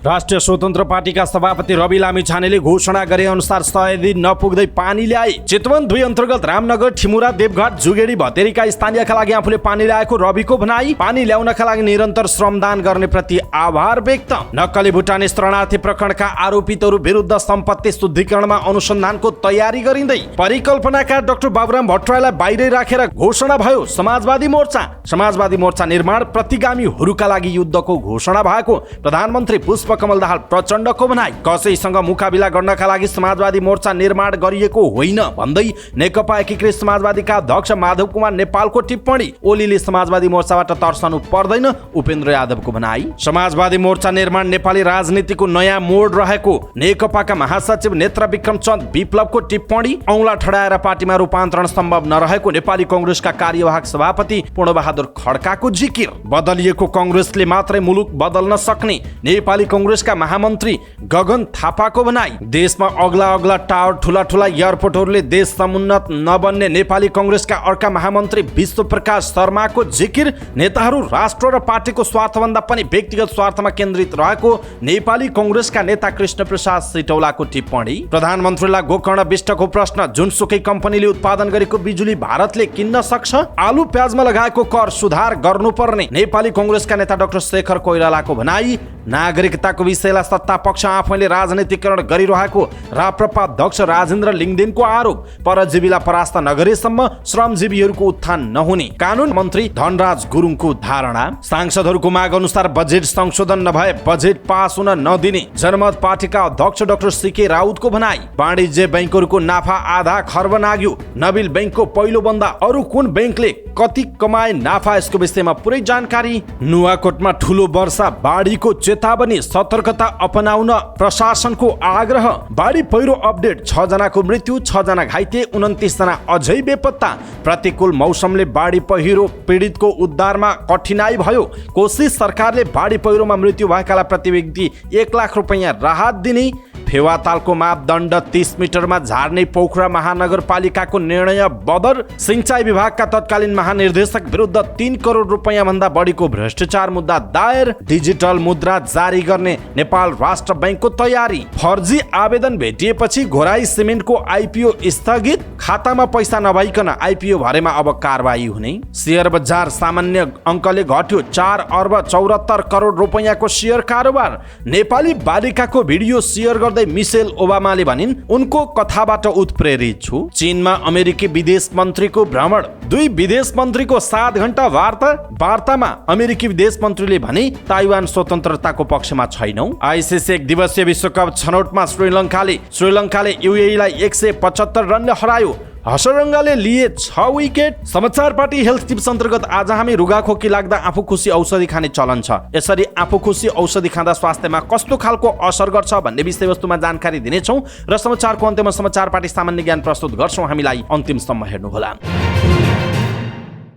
राष्ट्रिय स्वतन्त्र पार्टीका सभापति रवि लामिछानेले घोषणा गरे अनुसार 100 दिन नपुग्दै पानी ल्याए। चितवन 2 अन्तर्गत रामनगर, ठिमुरा, देवघाट, जुगेडी, भतेरीका स्थानीयका लागि आफूले पानी ल्याएको रविको भनाई। पानी ल्याउनका लागि निरन्तर श्रमदान गर्ने प्रति आभार व्यक्त। नक्कली भुटानी शरणार्थी प्रकरणका आरोपितहरू विरुद्ध सम्पत्ति शुद्धिकरणमा अनुसन्धानको तयारी गरिँदै। परिकल्पनाकार डाक्टर बाबुराम भट्टराईलाई बाहिरै राखेर घोषणा भयो समाजवादी मोर्चा। समाजवादी मोर्चा निर्माण प्रतिगामीहरूका लागि युद्धको घोषणा भएको प्रधानमन्त्री पुष्पकमल दाहाल प्रचण्डको भनाई। कसैसँग मुकाबिला गर्नका लागि समाजवादी मोर्चा निर्माण गरिएको होइन भन्दै नेकपा एकीकृत समाजवादीका अध्यक्ष माधव कुमार नेपालको टिप्पणी। ओलीले समाजवादी मोर्चाबाट तर्सनु पर्दैन, उपेन्द्र यादवको भनाई। समाजवादी मोर्चा निर्माण नेपाली राजनीतिको नयाँ मोड रहेको नेकपाका महासचिव नेत्र विक्रम चन्द विप्लवको टिप्पणी। औँला ठडाएर पार्टीमा रूपान्तरण सम्भव नरहेको नेपाली कंग्रेसका कार्यवाहक सभापति पूर्णबहादुर खड्काको जिकिर। बदलिएको कंग्रेसले मात्रै मुलुक बदल्न सक्ने नेपाली कंग्रेसका महामन्त्री गगन थापाको भनाई। देशमा अग्ला अग्ला टावर, ठुला ठुला एयरपोर्टहरूले देश समुन्नत नबन्ने नेपाली कंग्रेसका अर्का महामन्त्री विश्वप्रकाश शर्माको जिकिर। नेताहरू राष्ट्र र पार्टीको स्वार्थभन्दा पनि व्यक्तिगत स्वार्थमा केन्द्रित रहेको नेपाली कंग्रेसका नेता कृष्ण प्रसाद सिटौलाको टिप्पणी। प्रधानमन्त्रीलाई गोकर्ण बिष्टको प्रश्न, जुनसुकै कम्पनीले उत्पादन गरेको बिजुली भारतले किन्न सक्छ? आलु प्याजमा लगाएको कर सुधार गर्नुपर्ने नेपाली कंग्रेसका नेता डाक्टर शेखर कोइरालाको भनाई। नागरिकताको विषयलाई सत्ता पक्ष आफैले राजनीतिकरण गरिरहेको राप्रपा अध्यक्ष राजेन्द्र लिङदेनको आरोप। परजीवीलाई परास्त नगरेसम्म श्रमजीवीहरूको उत्थान नहुने कानून मन्त्री धनराज गुरुङको धारणा। सांसदहरूको माग अनुसार बजेट संशोधन नभए बजेट पास हुन नदिने जनमत पार्टीका अध्यक्ष डाक्टर सीके राउतको भनाई। वाणिज्य बैंकहरूको नाफा आधा खर्ब नाग्यो। नबिल बैंकको पहिलो बन्दा अरू कुन बैंकले कति कमाए नाफा, यसको विषयमा पुरै जानकारी। नुवाकोटमा ठुलो वर्षा, बाढीको चेतावनी, सतर्कता अपनाउन प्रशासनको आग्रह। बाढी पहिरो अपडेट, 6 जनाको मृत्यु, 6 जना घाइते, 29 जना अझै बेपत्ता। प्रतिकूल मौसमले बाढी पहिरो पीडितको उद्धारमा कठिनाई भयो। कोसिस सरकारले बाढी पहिरोमा मृत्यु भएकालाई प्रति व्यक्ति 1 लाख रुपैयाँ राहत दिने। फेवातालको मापदण्ड 30 मिटरमा झार्ने पोखरा महानगरपालिकाको निर्णय बदर। सिंचाई विभागका तत्कालीन महानिर्देशक विरुद्ध 3 करोड रुपैयाँ भन्दा बढीको भ्रष्टाचार मुद्दा दायर। डिजिटल मुद्रा जारी गर्ने नेपाल राष्ट्र बैंकको तयारी। फर्जी आवेदन भेटिएपछि घोराई सिमेन्टको आइपिओ स्थगित। खातामा पैसा नभइकन आइपिओ भरेमा अब कारबाही हुने। शेयर बजार सामान्य अङ्कले घट्यो। 4 अर्ब 74 करोड रुपैयाँको शेयर कारोबार। नेपाली बालिकाको भिडियो शेयर गर्दै मिसेल ओबामाले भनिन्, उनको कथाबाट उत्प्रेरित छु। चीनमा अमेरिकी विदेश मन्त्रीको भ्रमण। 2 विदेश मन्त्रीको 7 घण्टा वार्तामा अमेरिकी विदेश मन्त्रीले भने, ताइवान स्वतन्त्रताको पक्षमा छैनौं। आइसिसी 1 दिवसीय विश्वकप छनौटमा श्रीलङ्काले युएईलाई 175 रनले हरायो। हसरङ्गाले लिए 6 विकेट। समाचार पार्टी हेल्थ टिप्स अन्तर्गत आज हामी रुगाखोकी लाग्दा आफू खुसी औषधि खाने चलन छ। यसरी आफू खुसी औषधि खाँदा स्वास्थ्यमा कस्तो खालको असर गर्छ भन्ने विषयवस्तुमा जानकारी दिनेछौँ र समाचारको अन्त्यमा समाचार पार्टी सामान्य ज्ञान प्रस्तुत गर्छौँ। हामीलाई अन्तिमसम्म हेर्नुहोला।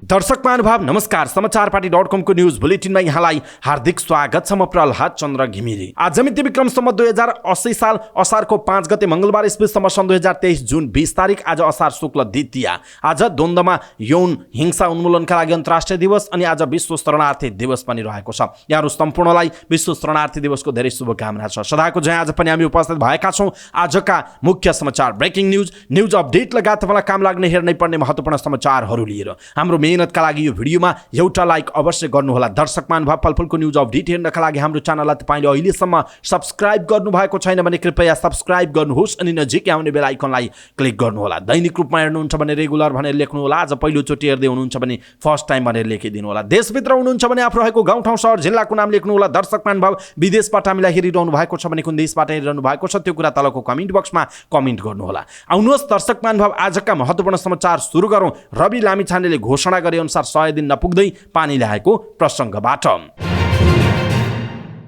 दर्शक महानुभाव नमस्कार। समाचार पार्टी .com को न्यूज बुलेटिनमा यहाँलाई हार्दिक स्वागत छ। म प्रहलाद चन्द्र घिमिरे। आज मिति विक्रम सम्वत 2080 साल असारको 5 गते मंगलबार इस्वीसम्म सन् 2023 जुन 20 तारिक। आज असार शुक्ल द्वितीया। आज द्वन्द्वमा यौन हिंसा उन्मूलनका लागि अन्तर्राष्ट्रिय दिवस अनि आज विश्व शरणार्थी दिवस पनि रहेको छ। यहाँहरू सम्पूर्णलाई विश्व शरणार्थी दिवसको धेरै शुभकामना छ। सदाको जय आज पनि हामी उपस्थित भएका छौँ। आजका मुख्य समाचार, ब्रेकिङ न्यूज अपडेट लगायत तपाईँलाई काम लाग्ने हेर्नै पर्ने महत्त्वपूर्ण समाचारहरू लिएर हाम्रो मेहनतका लागि यो भिडियोमा एउटा लाइक अवश्य गर्नुहोला। दर्शक महानुभाव, पलपलको न्यूज अपडेट हेर्नका लागि हाम्रो च्यानललाई तपाईले अहिलेसम्म सब्स्क्राइब गर्नुभएको छैन भने कृपया सब्स्क्राइब गर्नुहोस् अनि नजिकै आउने बेल आइकनलाई क्लिक गर्नुहोला। दैनिक रूपमा हेर्नुहुन्छ भने रेगुलर भनेर लेख्नुहोला। आज पहिलोचोटि हेर्दै हुनुहुन्छ भने फर्स्ट टाइम भनेर लेखिदिनु होला। देशभित्र हुनुहुन्छ भने आफू रहेको गाउँठाउँ सहर जिल्लाको नाम लेख्नुहोला। दर्शक महानुभाव, विदेशबाट हामीलाई हेरिरहनु भएको छ भने कुन देशबाट हेरिरहनु भएको छ त्यो कुरा तलको कमेन्ट बक्समा कमेन्ट गर्नुहोला। आउनुहोस् दर्शक महानुभाव, आजका महत्त्वपूर्ण समाचार सुरु गरौँ। रवि लामिछानेले घोषणा गरे अनुसार 100 दिन नपुग्दै पानी ल्याएको प्रसङ्गबाट।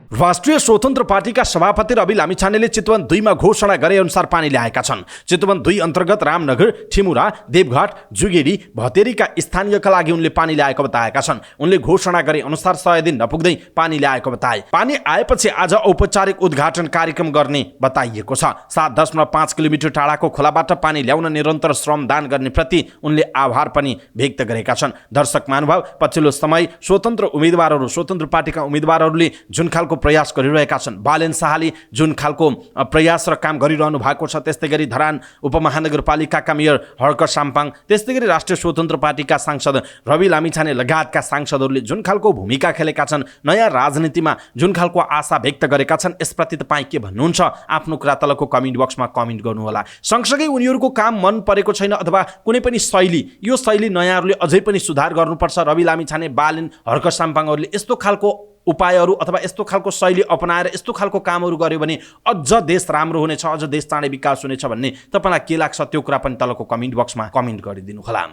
राष्ट्रिय स्वतन्त्र पार्टीका सभापति रवि लामिछानेले चितवन 2 मा घोषणा गरे अनुसार पानी ल्याएका छन्। चितवन 2 अन्तर्गत रामनगर, ठिमुरा, देवघाट, जुगेडी, भतेरीका स्थानीयका लागि उनले पानी ल्याएको बताएका छन्। उनले घोषणा गरे अनुसार 100 दिन नपुग्दै पानी ल्याएको बताए। पानी आएपछि आज औपचारिक उद्घाटन कार्यक्रम गर्ने बताइएको छ। 7.5 किलोमिटर टाढाको खोलाबाट पानी ल्याउन निरन्तर श्रमदान गर्ने प्रति उनले आभार पनि व्यक्त गरेका छन्। दर्शक महानुभाव, पछिल्लो समय स्वतन्त्र पार्टीका उम्मेदवारहरूले जुन खालको प्रयास गरिरहेका छन्। बालेन शाहले जुन खालको प्रयास र काम गरिरहनु भएको छ, त्यस्तै गरी धरान उपमहानगरपालिकाका मेयर हर्क साम्पाङ, त्यस्तै गरी राष्ट्रिय स्वतन्त्र पार्टीका सांसद रवि लामिछाने लगायतका सांसदहरूले जुन खालको भूमिका खेलेका छन्, नयाँ राजनीतिमा जुन खालको आशा व्यक्त गरेका छन्, यसप्रति तपाईँ के भन्नुहुन्छ? आफ्नो कुरा तलको कमेन्ट बक्समा कमेन्ट गर्नुहोला। सँगसँगै उनीहरूको काम मन परेको छैन अथवा कुनै पनि शैली, यो शैली नयाँहरूले अझै पनि सुधार गर्नुपर्छ। रवि लामिछाने, बालेन, हर्क साम्पाङहरूले यस्तो खालको उपायहरू अथवा यस्तो खालको शैली अपनाएर यस्तो खालको कामहरू गर्यो भने अझ देश राम्रो हुनेछ, अझ देश चाँडै विकास हुनेछ भन्ने तपाईँलाई के लाग्छ? त्यो कुरा पनि तलको कमेन्ट बक्समा कमेन्ट गरिदिनु होला।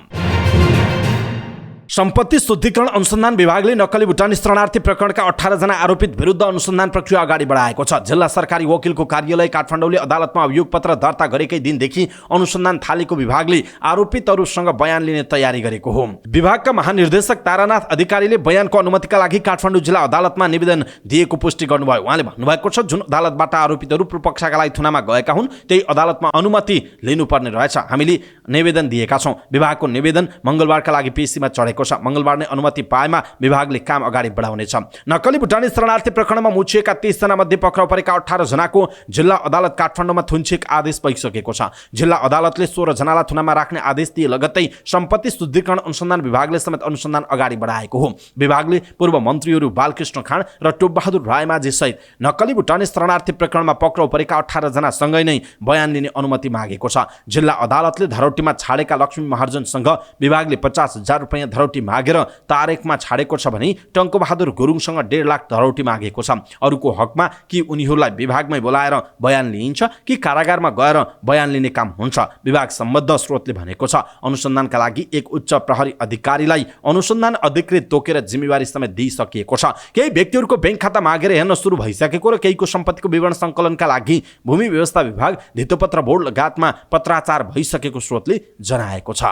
सम्पत्ति शुद्धिकरण अनुसन्धान विभागले नक्कली भुटानी शरणार्थी प्रकरणका 18 जना आरोपित विरुद्ध अनुसन्धान प्रक्रिया अगाडि बढाएको छ। जिल्ला सरकारी वकिलको कार्यालय काठमाडौँले अदालतमा अभियोग पत्र दर्ता गरेकै दिनदेखि अनुसन्धान थालेको विभागले आरोपितहरूसँग बयान लिने तयारी गरेको हो। विभागका महानिर्देशक तारानाथ अधिकारीले बयानको अनुमतिका लागि काठमाडौँ जिल्ला अदालतमा निवेदन दिएको पुष्टि गर्नुभयो। उहाँले भन्नुभएको छ, जुन अदालतबाट आरोपितहरू पूर्वपक्षका लागि थुनामा गएका हुन् त्यही अदालतमा अनुमति लिनुपर्ने रहेछ। हामीले निवेदन दिएका छौँ। विभागको निवेदन मङ्गलबारका लागि पेशीमा चढेको छ। मङ्गलबार नै अनुमति पाएमा विभागले काम अगाडि बढाउनेछ। नक्कली भुटानी शरणार्थी प्रकरणमा मुछिएका 30 जना मध्ये पक्राउ परेका 18 जनाको जिल्ला अदालत काठमाडौँमा थुनछेक आदेश भइसकेको छ। जिल्ला अदालतले 16 जनालाई थुनामा राख्ने आदेश दिए लगत्तै सम्पत्ति शुद्धिकरण अनुसन्धान विभागले समेत अनुसन्धान अगाडि बढाएको हो। विभागले पूर्व मन्त्रीहरू बालकृष्ण खाँड र टोपबहादुर रायमाझी सहित नक्कली भुटानी शरणार्थी प्रकरणमा पक्राउ परेका 18 जना सँगै नै बयान लिने अनुमति मागेको छ। जिल्ला अदालतले धरौटीमा छाडेका लक्ष्मी महार्जनसँग विभागले 50,000 रुपैयाँ धरौटी मागेर तारेखमा छाडेको छ भने टङ्कबहादुर गुरुङसँग 1.5 लाख धरौटी मागेको छ। अरूको हकमा कि उनीहरूलाई विभागमै बोलाएर बयान लिइन्छ कि कारागारमा गएर बयान लिने काम हुन्छ, विभाग सम्बद्ध स्रोतले भनेको छ। अनुसन्धानका लागि एक उच्च प्रहरी अधिकारीलाई अनुसन्धान अधिकृत तोकेर जिम्मेवारी समेत दिइसकिएको छ। केही व्यक्तिहरूको ब्याङ्क खाता मागेर हेर्न सुरु भइसकेको र केहीको सम्पत्तिको विवरण सङ्कलनका लागि भूमि व्यवस्था विभाग, धितोपत्र बोर्ड लगायतमा पत्राचार भइसकेको स्रोतले जनाएको छ।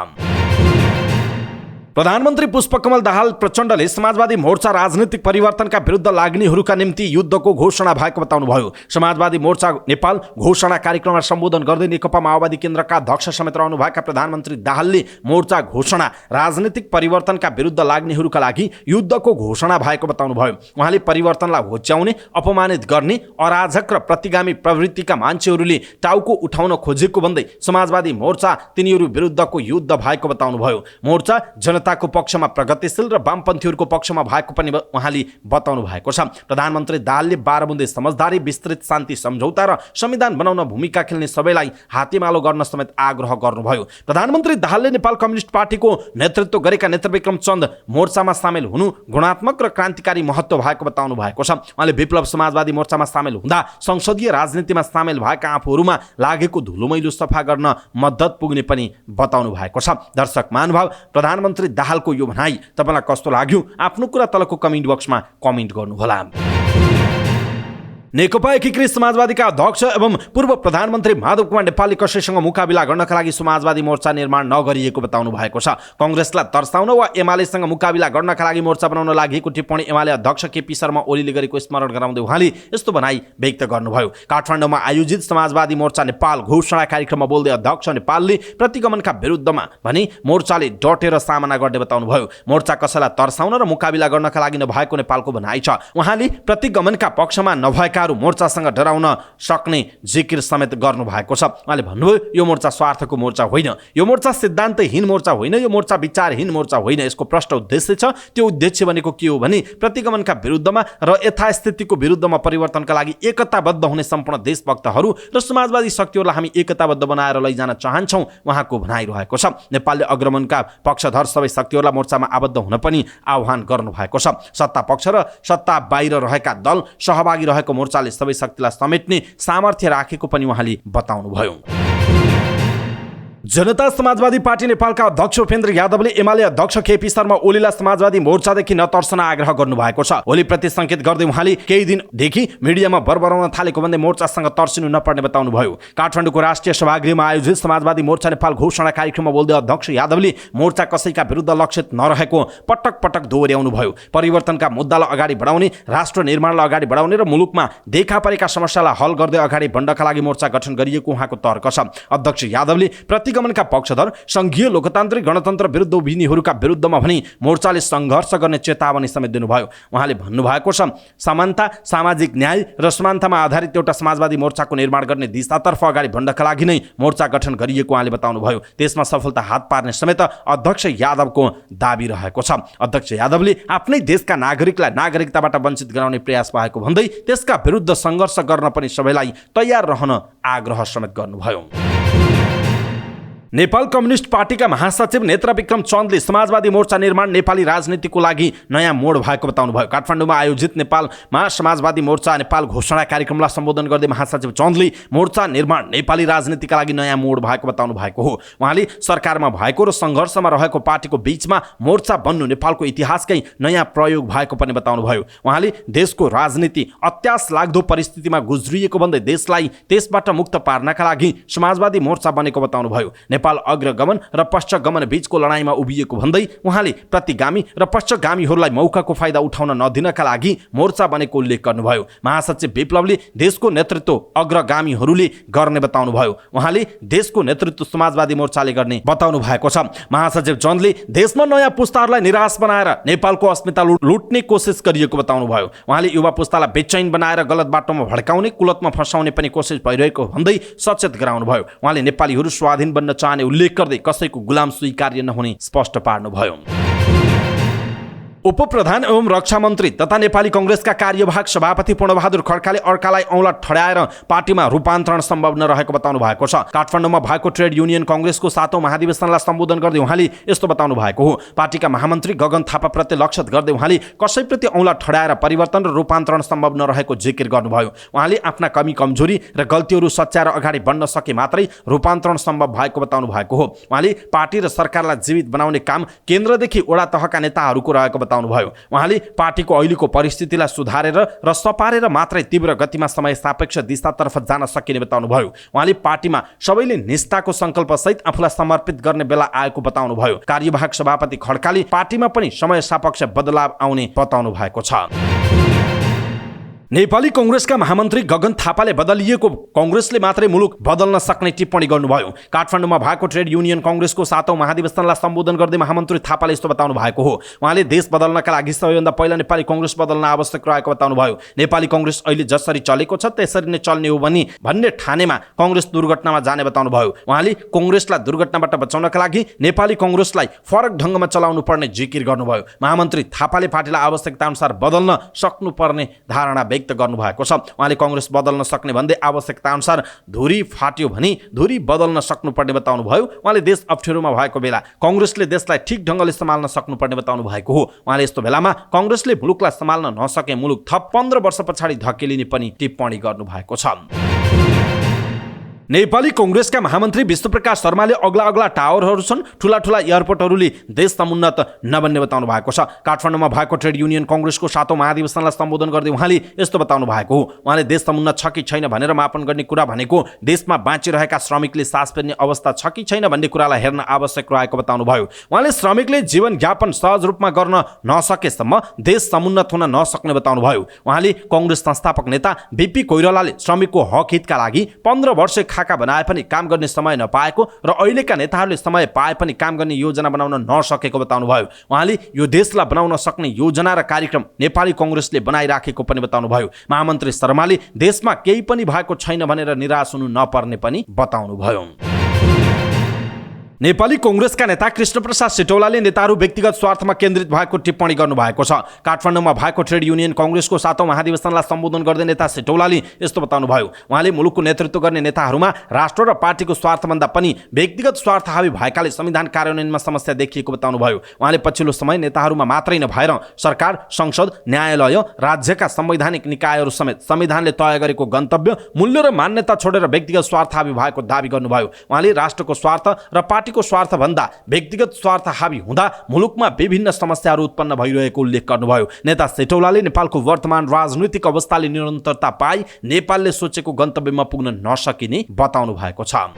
प्रधानमन्त्री पुष्पकमल दाहाल प्रचण्डले समाजवादी मोर्चा राजनीतिक परिवर्तनका विरुद्ध लाग्नेहरूका निम्ति युद्धको घोषणा भएको बताउनुभयो। समाजवादी मोर्चा नेपाल घोषणा कार्यक्रममा सम्बोधन गर्दै नेकपा माओवादी केन्द्रका अध्यक्ष समेत रहनुभएका प्रधानमन्त्री दाहालले मोर्चा घोषणा राजनीतिक परिवर्तनका विरुद्ध लाग्नेहरूका लागि युद्धको घोषणा भएको बताउनुभयो। उहाँले परिवर्तनलाई होच्याउने, अपमानित गर्ने, अराजक र प्रतिगामी प्रवृत्तिका मान्छेहरूले टाउको उठाउन खोजेको भन्दै समाजवादी मोर्चा तिनीहरू विरुद्धको युद्ध भएको बताउनुभयो। मोर्चा जनताको पक्षमा प्रगतिशील र वामपन्थीहरूको पक्षमा भएको पनि उहाँले बताउनु भएको छ। प्रधानमन्त्री दाहालले 12 बुँदे समझदारी, विस्तृत शान्ति सम्झौता र संविधान बनाउन भूमिका खेल्ने सबैलाई हातेमालो गर्न समेत आग्रह गर्नुभयो। प्रधानमन्त्री दाहालले नेपाल कम्युनिस्ट पार्टीको नेतृत्व गरेका नेत्रविक्रम चन्द मोर्चामा सामेल हुनु गुणात्मक र क्रान्तिकारी महत्त्व भएको बताउनु भएको छ। उहाँले विप्लव समाजवादी मोर्चामा सामेल हुँदा संसदीय राजनीतिमा सामेल भएका आफूहरूमा लागेको धुलोमैलो सफा गर्न मद्दत पुग्ने पनि बताउनु भएको छ। दर्शक महानुभाव, प्रधानमन्त्री दाहालको यो भनाइ तपाईलाई कस्तो लाग्यो? आफ्नो कुरा तलको कमेन्ट बक्समा कमेन्ट गर्नुहोला। नेकपा एकीकृत समाजवादीका अध्यक्ष एवं पूर्व प्रधानमन्त्री माधव कुमार नेपालले कसैसँग मुकाबिला गर्नका लागि समाजवादी मोर्चा निर्माण नगरिएको बताउनु भएको छ। कांग्रेसलाई तर्साउन वा एमालेसँग मुकाबिला गर्नका लागि मोर्चा बनाउन लागेको टिप्पणी एमाले अध्यक्ष केपी शर्मा ओलीले गरेको स्मरण गराउँदै उहाँले यस्तो भनाइ व्यक्त गर्नुभयो। काठमाडौँमा आयोजित समाजवादी मोर्चा नेपाल घोषणा कार्यक्रममा बोल्दै अध्यक्ष नेपालले प्रतिगमनका विरुद्धमा भने मोर्चाले डटेर सामना गर्ने बताउनुभयो। मोर्चा कसैलाई तर्साउन र मुकाबिला गर्नका लागि नभएको नेपालको भनाइ छ। उहाँले प्रतिगमनका पक्षमा नभएका मोर्चासँग डराउन सक्ने जिकिर समेत गर्नु भएको छ। उहाँले भन्नुभयो, यो मोर्चा स्वार्थको मोर्चा होइन, यो मोर्चा सिद्धान्तहीन मोर्चा होइन, यो मोर्चा विचारहीन मोर्चा होइन। यसको प्रष्ट उद्देश्य छ। त्यो उद्देश्य भनेको के हो भने प्रतिगमनका विरुद्धमा र यथास्थितिको विरुद्धमा परिवर्तनका लागि एकताबद्ध हुने सम्पूर्ण देशभक्तहरू र समाजवादी शक्तिहरूलाई हामी एकताबद्ध बनाएर लैजान चाहन्छौँ, उहाँको भनाइरहेको छ। नेपालले अग्रगमनका पक्षधर सबै शक्तिहरूलाई मोर्चामा आबद्ध हुन पनि आह्वान गर्नुभएको छ। सत्ता पक्ष र सत्ता बाहिर रहेका दल सहभागी रहेको मोर्चाले सबै शक्तिलाई समेट्ने सामर्थ्य राखेको पनि उहाँले बताउनुभयो। जनता समाजवादी पार्टी नेपालका अध्यक्ष उपेन्द्र यादवले एमाले अध्यक्ष केपी शर्मा ओलीलाई समाजवादी मोर्चादेखि नतर्सन आग्रह गर्नुभएको छ। ओलीप्रति संकेत गर्दै उहाँले केही दिनदेखि मिडियामा बरबराउन थालेको भन्दै मोर्चासँग तर्सिनु नपर्ने बताउनुभयो। काठमाडौँको राष्ट्रिय सभागृहमा आयोजित समाजवादी मोर्चा नेपाल घोषणा कार्यक्रममा बोल्दै अध्यक्ष यादवले मोर्चा कसैका विरुद्ध लक्षित नरहेको पटक पटक दोहोर्याउनुभयो। परिवर्तनका मुद्दालाई अगाडि बढाउने, राष्ट्र निर्माणलाई अगाडि बढाउने र मुलुकमा देखा परेका समस्यालाई हल गर्दै अगाडि बढ्नका लागि मोर्चा गठन गरिएको उहाँको तर्क छ। अध्यक्ष यादवले प्रतिगमनका पक्षधर संघीय लोकतान्त्रिक गणतन्त्र विरुद्ध उभिनेहरूका विरुद्धमा भने मोर्चाले सङ्घर्ष गर्ने चेतावनी समेत दिनुभयो। उहाँले भन्नुभएको छ, समानता, सामाजिक न्याय र समानतामा आधारित एउटा समाजवादी मोर्चाको निर्माण गर्ने दिशातर्फ अगाडि बढ्नका लागि नै मोर्चा गठन गरिएको उहाँले बताउनुभयो। त्यसमा सफलता हात पार्ने समेत अध्यक्ष यादवको दाबी रहेको छ। अध्यक्ष यादवले आफ्नै देशका नागरिकलाई नागरिकताबाट वञ्चित गराउने प्रयास भएको भन्दै त्यसका विरुद्ध सङ्घर्ष गर्न पनि सबैलाई तयार रहन आग्रह समेत गर्नुभयो। नेपाल कम्युनिस्ट पार्टीका महासचिव नेत्र विक्रम चन्दले समाजवादी मोर्चा निर्माण नेपाली राजनीतिको लागि नयाँ मोड भएको बताउनुभयो। काठमाडौँमा आयोजित नेपालमा समाजवादी मोर्चा नेपाल घोषणा कार्यक्रमलाई सम्बोधन गर्दै महासचिव चन्दले मोर्चा निर्माण नेपाली राजनीतिका लागि नयाँ मोड भएको बताउनु भएको हो। उहाँले सरकारमा भएको र सङ्घर्षमा रहेको पार्टीको बीचमा मोर्चा बन्नु नेपालको इतिहासकै नयाँ प्रयोग भएको पनि बताउनुभयो। उहाँले देशको राजनीति अत्यास लाग्दो परिस्थितिमा गुज्रिएको भन्दै देशलाई त्यसबाट मुक्त पार्नका लागि समाजवादी मोर्चा बनेको बताउनुभयो। नेपाल अग्रगमन र पश्चगमन बीचको लडाईँमा उभिएको भन्दै उहाँले प्रतिगामी र पश्चगामीहरूलाई मौकाको फाइदा उठाउन नदिनका लागि मोर्चा बनेको उल्लेख गर्नुभयो। महासचिव विप्लवले देशको नेतृत्व अग्रगामीहरूले गर्ने बताउनुभयो। उहाँले देशको नेतृत्व समाजवादी मोर्चाले गर्ने बताउनु भएको छ। महासचिव चन्दले देशमा नयाँ पुस्ताहरूलाई निराश बनाएर नेपालको अस्मिता लुट्ने कोसिस गरिएको बताउनुभयो। उहाँले युवा पुस्तालाई बेचैन बनाएर गलत बाटोमा भड्काउने, कुलतमा फसाउने पनि कोसिस भइरहेको भन्दै सचेत गराउनुभयो। उहाँले नेपालीहरू स्वाधीन बन्न चाहने उल्लेख गर्दै कसैको गुलाम स्वीकार्य नहुने स्पष्ट पार्नुभयो। उपप्रधान एवं रक्षा मन्त्री तथा नेपाली कङ्ग्रेसका कार्यवाहक सभापति पूर्णबहादुर खड्काले अर्कालाई औँला ठड्याएर पार्टीमा रूपान्तरण सम्भव नरहेको बताउनु भएको छ। काठमाडौँमा भएको ट्रेड युनियन कङ्ग्रेसको 7औं महाधिवेशनलाई सम्बोधन गर्दै उहाँले यस्तो बताउनु भएको हो। पार्टीका महामन्त्री गगन थापाप्रति लक्षित गर्दै उहाँले कसैप्रति औँला ठड्याएर परिवर्तन र रूपान्तरण सम्भव नरहेको जिकिर गर्नुभयो। उहाँले आफ्ना कमी कमजोरी र गल्तीहरू सच्याएर अगाडि बढ्न सके मात्रै रूपान्तरण सम्भव भएको बताउनु भएको हो। उहाँले पार्टी र सरकारलाई जीवित बनाउने काम केन्द्रदेखि वडा तहका नेताहरूको रहेको बताउनुभयो। उहाँले पार्टीको अहिलेको परिस्थितिलाई सुधारेर र सपारेर मात्रै तीव्र गतिमा समय सापेक्ष दिशातर्फ जान सकिने बताउनुभयो। उहाँले पार्टीमा सबैले निष्ठाको सङ्कल्पसहित आफूलाई समर्पित गर्ने बेला आएको बताउनुभयो। कार्यवाहक सभापति खड्काले पार्टीमा पनि समय सापेक्ष बदलाव आउने बताउनु भएको छ। नेपाली कङ्ग्रेसका महामन्त्री गगन थापाले बदलिएको कङ्ग्रेसले मात्रै मुलुक बदल्न सक्ने टिप्पणी गर्नुभयो। काठमाडौँमा भएको ट्रेड युनियन कङ्ग्रेसको 7औं महाधिवेशनलाई सम्बोधन गर्दै महामन्त्री थापाले यस्तो बताउनु भएको हो। उहाँले देश बदल्नका लागि सबैभन्दा पहिला नेपाली कङ्ग्रेस बदल्न आवश्यक रहेको बताउनुभयो। नेपाली कङ्ग्रेस अहिले जसरी चलेको छ त्यसरी नै चल्ने हो भन्ने ठानेमा कङ्ग्रेस दुर्घटनामा जाने बताउनुभयो। उहाँले कङ्ग्रेसलाई दुर्घटनाबाट बचाउनका लागि नेपाली कङ्ग्रेसलाई फरक ढङ्गमा चलाउनु पर्ने जिकिर गर्नुभयो। महामन्त्री थापाले पार्टीलाई आवश्यकता अनुसार बदल्न सक्नुपर्ने धारणा गर्नु भएको छ। उहाँले कङ्ग्रेस बदल्न सक्ने भन्दै आवश्यकता अनुसार धुरी फाट्यो भने धुरी बदल्न सक्नुपर्ने बताउनु भयो। उहाँले देश अप्ठ्यारोमा भएको बेला कङ्ग्रेसले देशलाई ठिक ढङ्गले सम्हाल्न सक्नुपर्ने बताउनु भएको हो। उहाँले यस्तो बेलामा कङ्ग्रेसले मुलुकलाई सम्हाल्न नसके मुलुक थप 15 वर्ष पछाडि धकेलिने पनि टिप्पणी गर्नु भएको छ। नेपाली कङ्ग्रेसका महामन्त्री विष्णुप्रकाश शर्माले अग्ला टावरहरू छन्, ठुला एयरपोर्टहरूले देश समुन्नत नबन्ने बताउनु भएको छ। काठमाडौँमा भएको ट्रेड युनियन कङ्ग्रेसको 7औं महाधिवेशनलाई सम्बोधन गर्दै उहाँले यस्तो बताउनु भएको हो। उहाँले देश समुन्नत छ कि छैन भनेर मापन गर्ने कुरा भनेको देशमा बाँचिरहेका श्रमिकले सास फेर्ने अवस्था छ कि छैन भन्ने कुरालाई हेर्न आवश्यक रहेको बताउनु भयो। उहाँले श्रमिकले जीवनयापन सहज रूपमा गर्न नसकेसम्म देश समुन्नत हुन नसक्ने बताउनु भयो। उहाँले कङ्ग्रेस संस्थापक नेता बीपी कोइरालाले श्रमिकको हक हितका लागि 15 वर्ष खाका बनाए पनि काम गर्ने समय नपाएको र अहिलेका नेताहरूले समय पाए पनि काम गर्ने योजना बनाउन नसकेको बताउनु भयो। उहाँले यो देशलाई बनाउन सक्ने योजना र कार्यक्रम नेपाली कङ्ग्रेसले बनाइराखेको पनि बताउनु भयो। महामन्त्री शर्माले देशमा केही पनि भएको छैन भनेर निराश हुनु नपर्ने पनि बताउनु भयो। नेपाली कङ्ग्रेसका नेता कृष्णप्रसाद सिटौलाले नेताहरू व्यक्तिगत स्वार्थमा केन्द्रित भएको टिप्पणी गर्नुभएको छ। काठमाडौँमा भएको ट्रेड युनियन कङ्ग्रेसको 7औं महाधिवेशनलाई सम्बोधन गर्दै नेता सिटौलाले यस्तो बताउनु भयो। उहाँले मुलुकको नेतृत्व गर्ने नेताहरूमा राष्ट्र र पार्टीको स्वार्थभन्दा पनि व्यक्तिगत स्वार्थ हावी भएकाले संविधान कार्यान्वयनमा समस्या देखिएको बताउनु भयो। उहाँले पछिल्लो समय नेताहरूमा मात्रै नभएर सरकार, संसद, न्यायालय, राज्यका संवैधानिक निकायहरू समेत संविधानले तय गरेको गन्तव्य, मूल्य र मान्यता छोडेर व्यक्तिगत स्वार्थ हावी भएको दावी गर्नुभयो। उहाँले राष्ट्रको स्वार्थ र पार्टी को स्वार्थ भन्दा व्यक्तिगत स्वार्थ हावी हुँदा मुलुकमा विभिन्न समस्याहरू उत्पन्न भइरहेको उल्लेख गर्नुभयो। नेता सेटौलाले नेपालको वर्तमान राजनीतिक अवस्थाले निरन्तरता पाई नेपालले सोचेको गन्तव्यमा पुग्न नसकिने बताउनु भएको छ।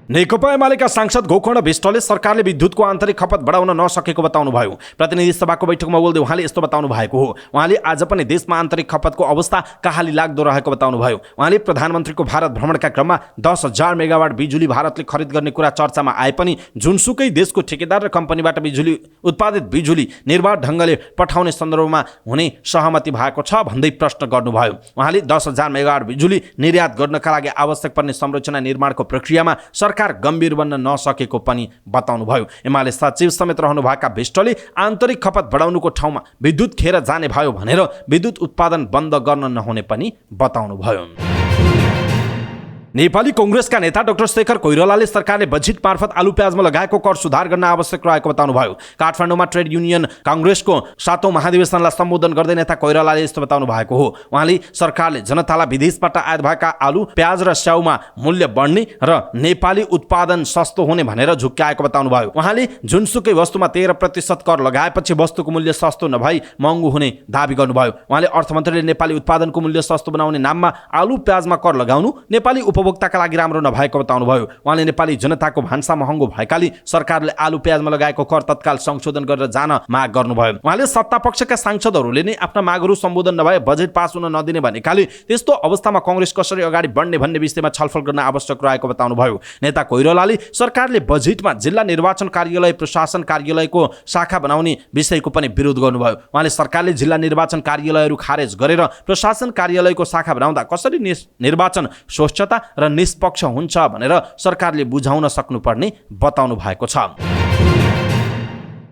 नेकपा एमालेका सांसद गोकर्ण विष्टले सरकारले विद्युतको आन्तरिक खपत बढाउन नसकेको बताउनुभयो। प्रतिनिधि सभाको बैठकमा बोल्दै उहाँले यस्तो बताउनु भएको हो। उहाँले आज पनि देशमा आन्तरिक खपतको अवस्था कहाली लाग्दो रहेको बताउनुभयो। उहाँले प्रधानमन्त्रीको भारत भ्रमणका क्रममा 10,000 मेगावाट बिजुली भारतले खरिद गर्ने कुरा चर्चामा आए पनि जुनसुकै देशको ठेकेदार र कम्पनीबाट उत्पादित बिजुली निर्बाध ढङ्गले पठाउने सन्दर्भमा हुने सहमति भएको छ भन्दै प्रश्न गर्नुभयो। उहाँले 10,000 मेगावाट बिजुली निर्यात गर्नका लागि आवश्यक पर्ने संरचना निर्माणको प्रक्रियामा सरकार गम्भीर बन्न नसकेको पनि बताउनुभयो। एमाले सचिव समेत रहनुभएका विष्टले आन्तरिक खपत बढाउनुको ठाउँमा विद्युत खेर जाने भयो भनेर विद्युत उत्पादन बन्द गर्न नहुने पनि बताउनुभयो। नेपाली कांग्रेसका नेता डाक्टर शेखर कोइरालाले सरकारले बजेट मार्फत आलु प्याजमा लगाएको कर सुधार गर्न आवश्यक रहेको बताउनुभयो। काठमाडौँमा ट्रेड युनियन कांग्रेसको 7औं महाधिवेशनलाई सम्बोधन गर्दै नेता कोइरालाले यस्तो बताउनु भएको हो। उहाँले सरकारले जनतालाई विदेशबाट आयात भएका आलु प्याज र स्याउमा मूल्य बढ्ने र नेपाली उत्पादन सस्तो हुने भनेर झुक्क्याएको बताउनुभयो। उहाँले जुनसुकै वस्तुमा 13% कर लगाएपछि वस्तुको मूल्य सस्तो नभई महँगो हुने दाबी गर्नुभयो। उहाँले अर्थमन्त्रीले नेपाली उत्पादनको मूल्य सस्तो बनाउने नाममा आलु प्याजमा कर लगाउनु नेपाली उपभोक्ताका लागि राम्रो नभएको बताउनुभयो। उहाँले नेपाली जनताको भान्सा महँगो भएकाले सरकारले आलु प्याजमा लगाएको कर तत्काल संशोधन गरेर जान माग गर्नुभयो। उहाँले सत्तापक्षका सांसदहरूले नै आफ्ना मागहरू सम्बोधन नभए बजेट पास हुन नदिने भनेकाले त्यस्तो अवस्थामा कांग्रेस कसरी अगाडि बढ्ने भन्ने विषयमा छलफल गर्न आवश्यक रहेको बताउनुभयो। नेता कोइरालाले सरकारले बजेटमा जिल्ला निर्वाचन कार्यालय प्रशासन कार्यालयको शाखा बनाउने विषयको पनि विरोध गर्नुभयो। उहाँले सरकारले जिल्ला निर्वाचन कार्यालयहरू खारेज गरेर प्रशासन कार्यालयको शाखा बनाउँदा कसरी निर्वाचन स्वच्छता र निष्पक्ष हुन्छ भनेर सरकारले बुझाउन सक्नुपर्ने बताउनु भएको छ।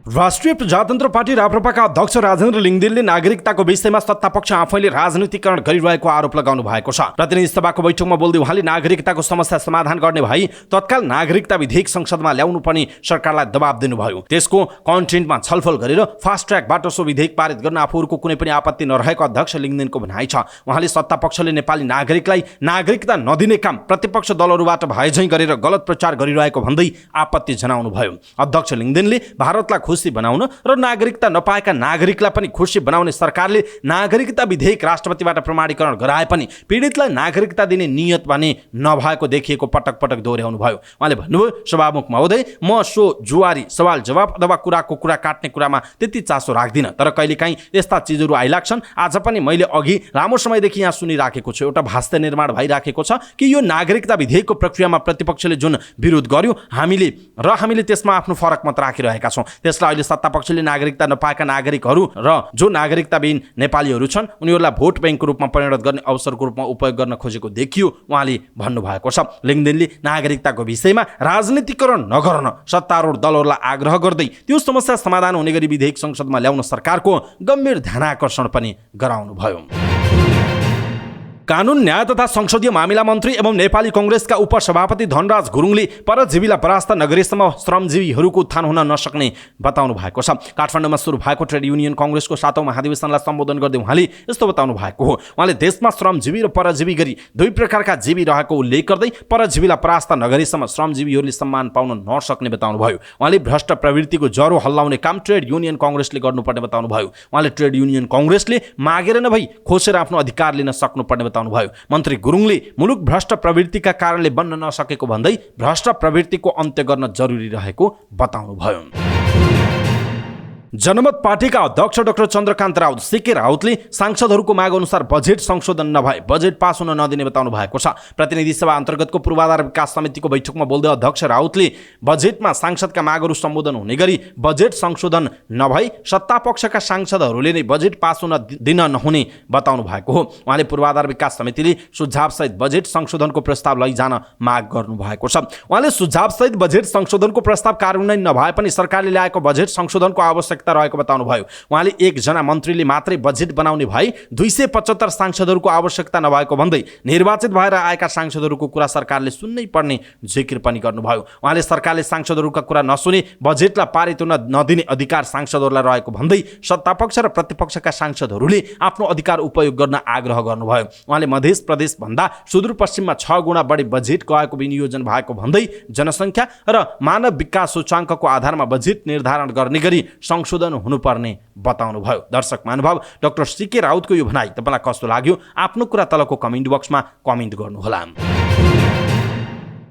राष्ट्रिय प्रजातन्त्र पार्टी राप्रपाका अध्यक्ष राजेन्द्र लिङ्गदेनले नागरिकताको विषयमा सत्तापक्ष आफैले राजनीतिकरण गरिरहेको आरोप लगाउनु भएको छ। प्रतिनिधि सभाको बैठकमा बोल्दै उहाँले नागरिकताको समस्या समाधान गर्ने भई तत्काल नागरिकता विधेयक संसदमा ल्याउनु पनि सरकारलाई दबाब दिनुभयो। त्यसको कन्टेन्टमा छलफल गरेर फास्ट ट्र्याकबाट सो विधेयक पारित गर्न आफूहरूको कुनै पनि आपत्ति नरहेको अध्यक्ष लिङ्गदेनको भनाइ छ। उहाँले सत्तापक्षले नेपाली नागरिकलाई नागरिकता नदिने काम प्रतिपक्ष दलहरूबाट भएझैँ गरेर गलत प्रचार गरिरहेको भन्दै आपत्ति जनाउनु भयो। अध्यक्ष लिङ्गदेनले भारतलाई खुसी बनाउन र नागरिकता नपाएका नागरिकलाई पनि खुसी बनाउने सरकारले नागरिकता विधेयक राष्ट्रपतिबाट प्रमाणीकरण गराए पनि पीडितलाई नागरिकता दिने नियत भने नभएको देखिएको पटक पटक दोहोर्याउनु भयो। उहाँले भन्नुभयो, सभामुख महोदय, म सो जुवारी सवाल जवाब अथवा कुराको कुरा काट्ने कुरामा त्यति चासो राख्दिनँ, तर कहिलेकाहीँ यस्ता चिजहरू आइलाग्छन्। आज पनि मैले अघि लामो समयदेखि यहाँ सुनिराखेको छु, एउटा भाष्य निर्माण भइराखेको छ कि यो नागरिकता विधेयकको प्रक्रियामा प्रतिपक्षले जुन विरोध गर्यो हामीले त्यसमा आफ्नो फरक मत राखिरहेका छौँ। त्यसलाई अहिले सत्तापक्षले नागरिकता नपाएका नागरिकहरू र जो नागरिकताविहीन नेपालीहरू छन् उनीहरूलाई भोट ब्याङ्कको रूपमा परिणत गर्ने अवसरको रूपमा उपयोग गर्न खोजेको देखियो उहाँले भन्नुभएको छ। लिङ्गदेनले नागरिकताको विषयमा राजनीतिकरण नगर्न सत्तारूढ दलहरूलाई आग्रह गर्दै त्यो समस्या समाधान हुने गरी विधेयक संसदमा ल्याउन सरकारको गम्भीर ध्यानाकर्षण पनि गराउनुभयो। कानुन न्याय तथा संसदीय मामिला मन्त्री एवं नेपाली कांग्रेसका उपसभापति धनराज गुरुङले परजीवीलाई परास्त नगरेसम्म श्रमजीवीहरूको उत्थान हुन नसक्ने बताउनु भएको छ। काठमाडौँमा सुरु भएको ट्रेड युनियन कांग्रेसको 7औं महाधिवेशनलाई सम्बोधन गर्दै उहाँले यस्तो बताउनु भएको हो। उहाँले देशमा श्रमजीवी र परजीवी गरी दुई प्रकारका जीवी रहेको उल्लेख गर्दै परजीवीलाई परास्त नगरेसम्म श्रमजीवीहरूले सम्मान पाउन नसक्ने बताउनु भयो। उहाँले भ्रष्ट प्रवृत्तिको जरो हल्लाउने काम ट्रेड युनियन कांग्रेसले गर्नुपर्ने बताउनु भयो। उहाँले ट्रेड युनियन कांग्रेसले मागेर नभई खोसेर आफ्नो अधिकार लिन सक्नुपर्ने बताउनु भयो। मन्त्री गुरुङले मुलुक भ्रष्ट प्रवृत्तिका कारणले बन्न नसकेको भन्दै भ्रष्ट प्रवृत्तिको अन्त्य गर्न जरुरी रहेको बताउनु भयो। जनमत पार्टीका अध्यक्ष डाक्टर चन्द्रकान्त राउत सीके राउतले सांसदहरूको माग अनुसार बजेट संशोधन नभए बजेट पास हुन नदिने बताउनु भएको छ। प्रतिनिधि सभा अन्तर्गतको पूर्वाधार विकास समितिको बैठकमा बोल्दै अध्यक्ष राउतले बजेटमा सांसदका मागहरू सम्बोधन हुने गरी बजेट संशोधन नभई सत्तापक्षका सांसदहरूले नै बजेट पास हुन दिन नहुने बताउनु भएको हो। उहाँले पूर्वाधार विकास समितिले सुझावसहित बजेट संशोधनको प्रस्ताव लैजान माग गर्नु भएको छ। उहाँले सुझावसहित बजेट संशोधनको प्रस्ताव कार्यान्वयन नभए पनि सरकारले ल्याएको बजेट संशोधनको आवश्यकता रहेको बताउनु भयो। उहाँले एकजना मन्त्रीले मात्रै बजेट बनाउने भए 275 सांसदहरूको आवश्यकता नभएको भन्दै निर्वाचित भएर आएका सांसदहरूको कुरा सरकारले सुन्नै पर्ने जिकिर पनि गर्नुभयो। उहाँले सरकारले सांसदहरूका कुरा नसुने बजेटलाई पारित हुन नदिने अधिकार सांसदहरूलाई रहेको भन्दै सत्तापक्ष र प्रतिपक्षका सांसदहरूले आफ्नो अधिकार उपयोग गर्न आग्रह गर्नुभयो। उहाँले मध्य प्रदेश भन्दा सुदूरपश्चिममा 6 गुणा बढी बजेट गएको विनियोजन भएको भन्दै जनसङ्ख्या र मानव विकास सूचाङ्कको आधारमा बजेट निर्धारण गर्ने गरी संशोधन हुनुपर्ने बताउनु भयो। दर्शक महानुभाव, डाक्टर सीके राउतको यो भनाइ तपाईलाई कस्तो लाग्यो आफ्नो कुरा तलको कमेन्ट बक्समा कमेन्ट गर्नुहोला।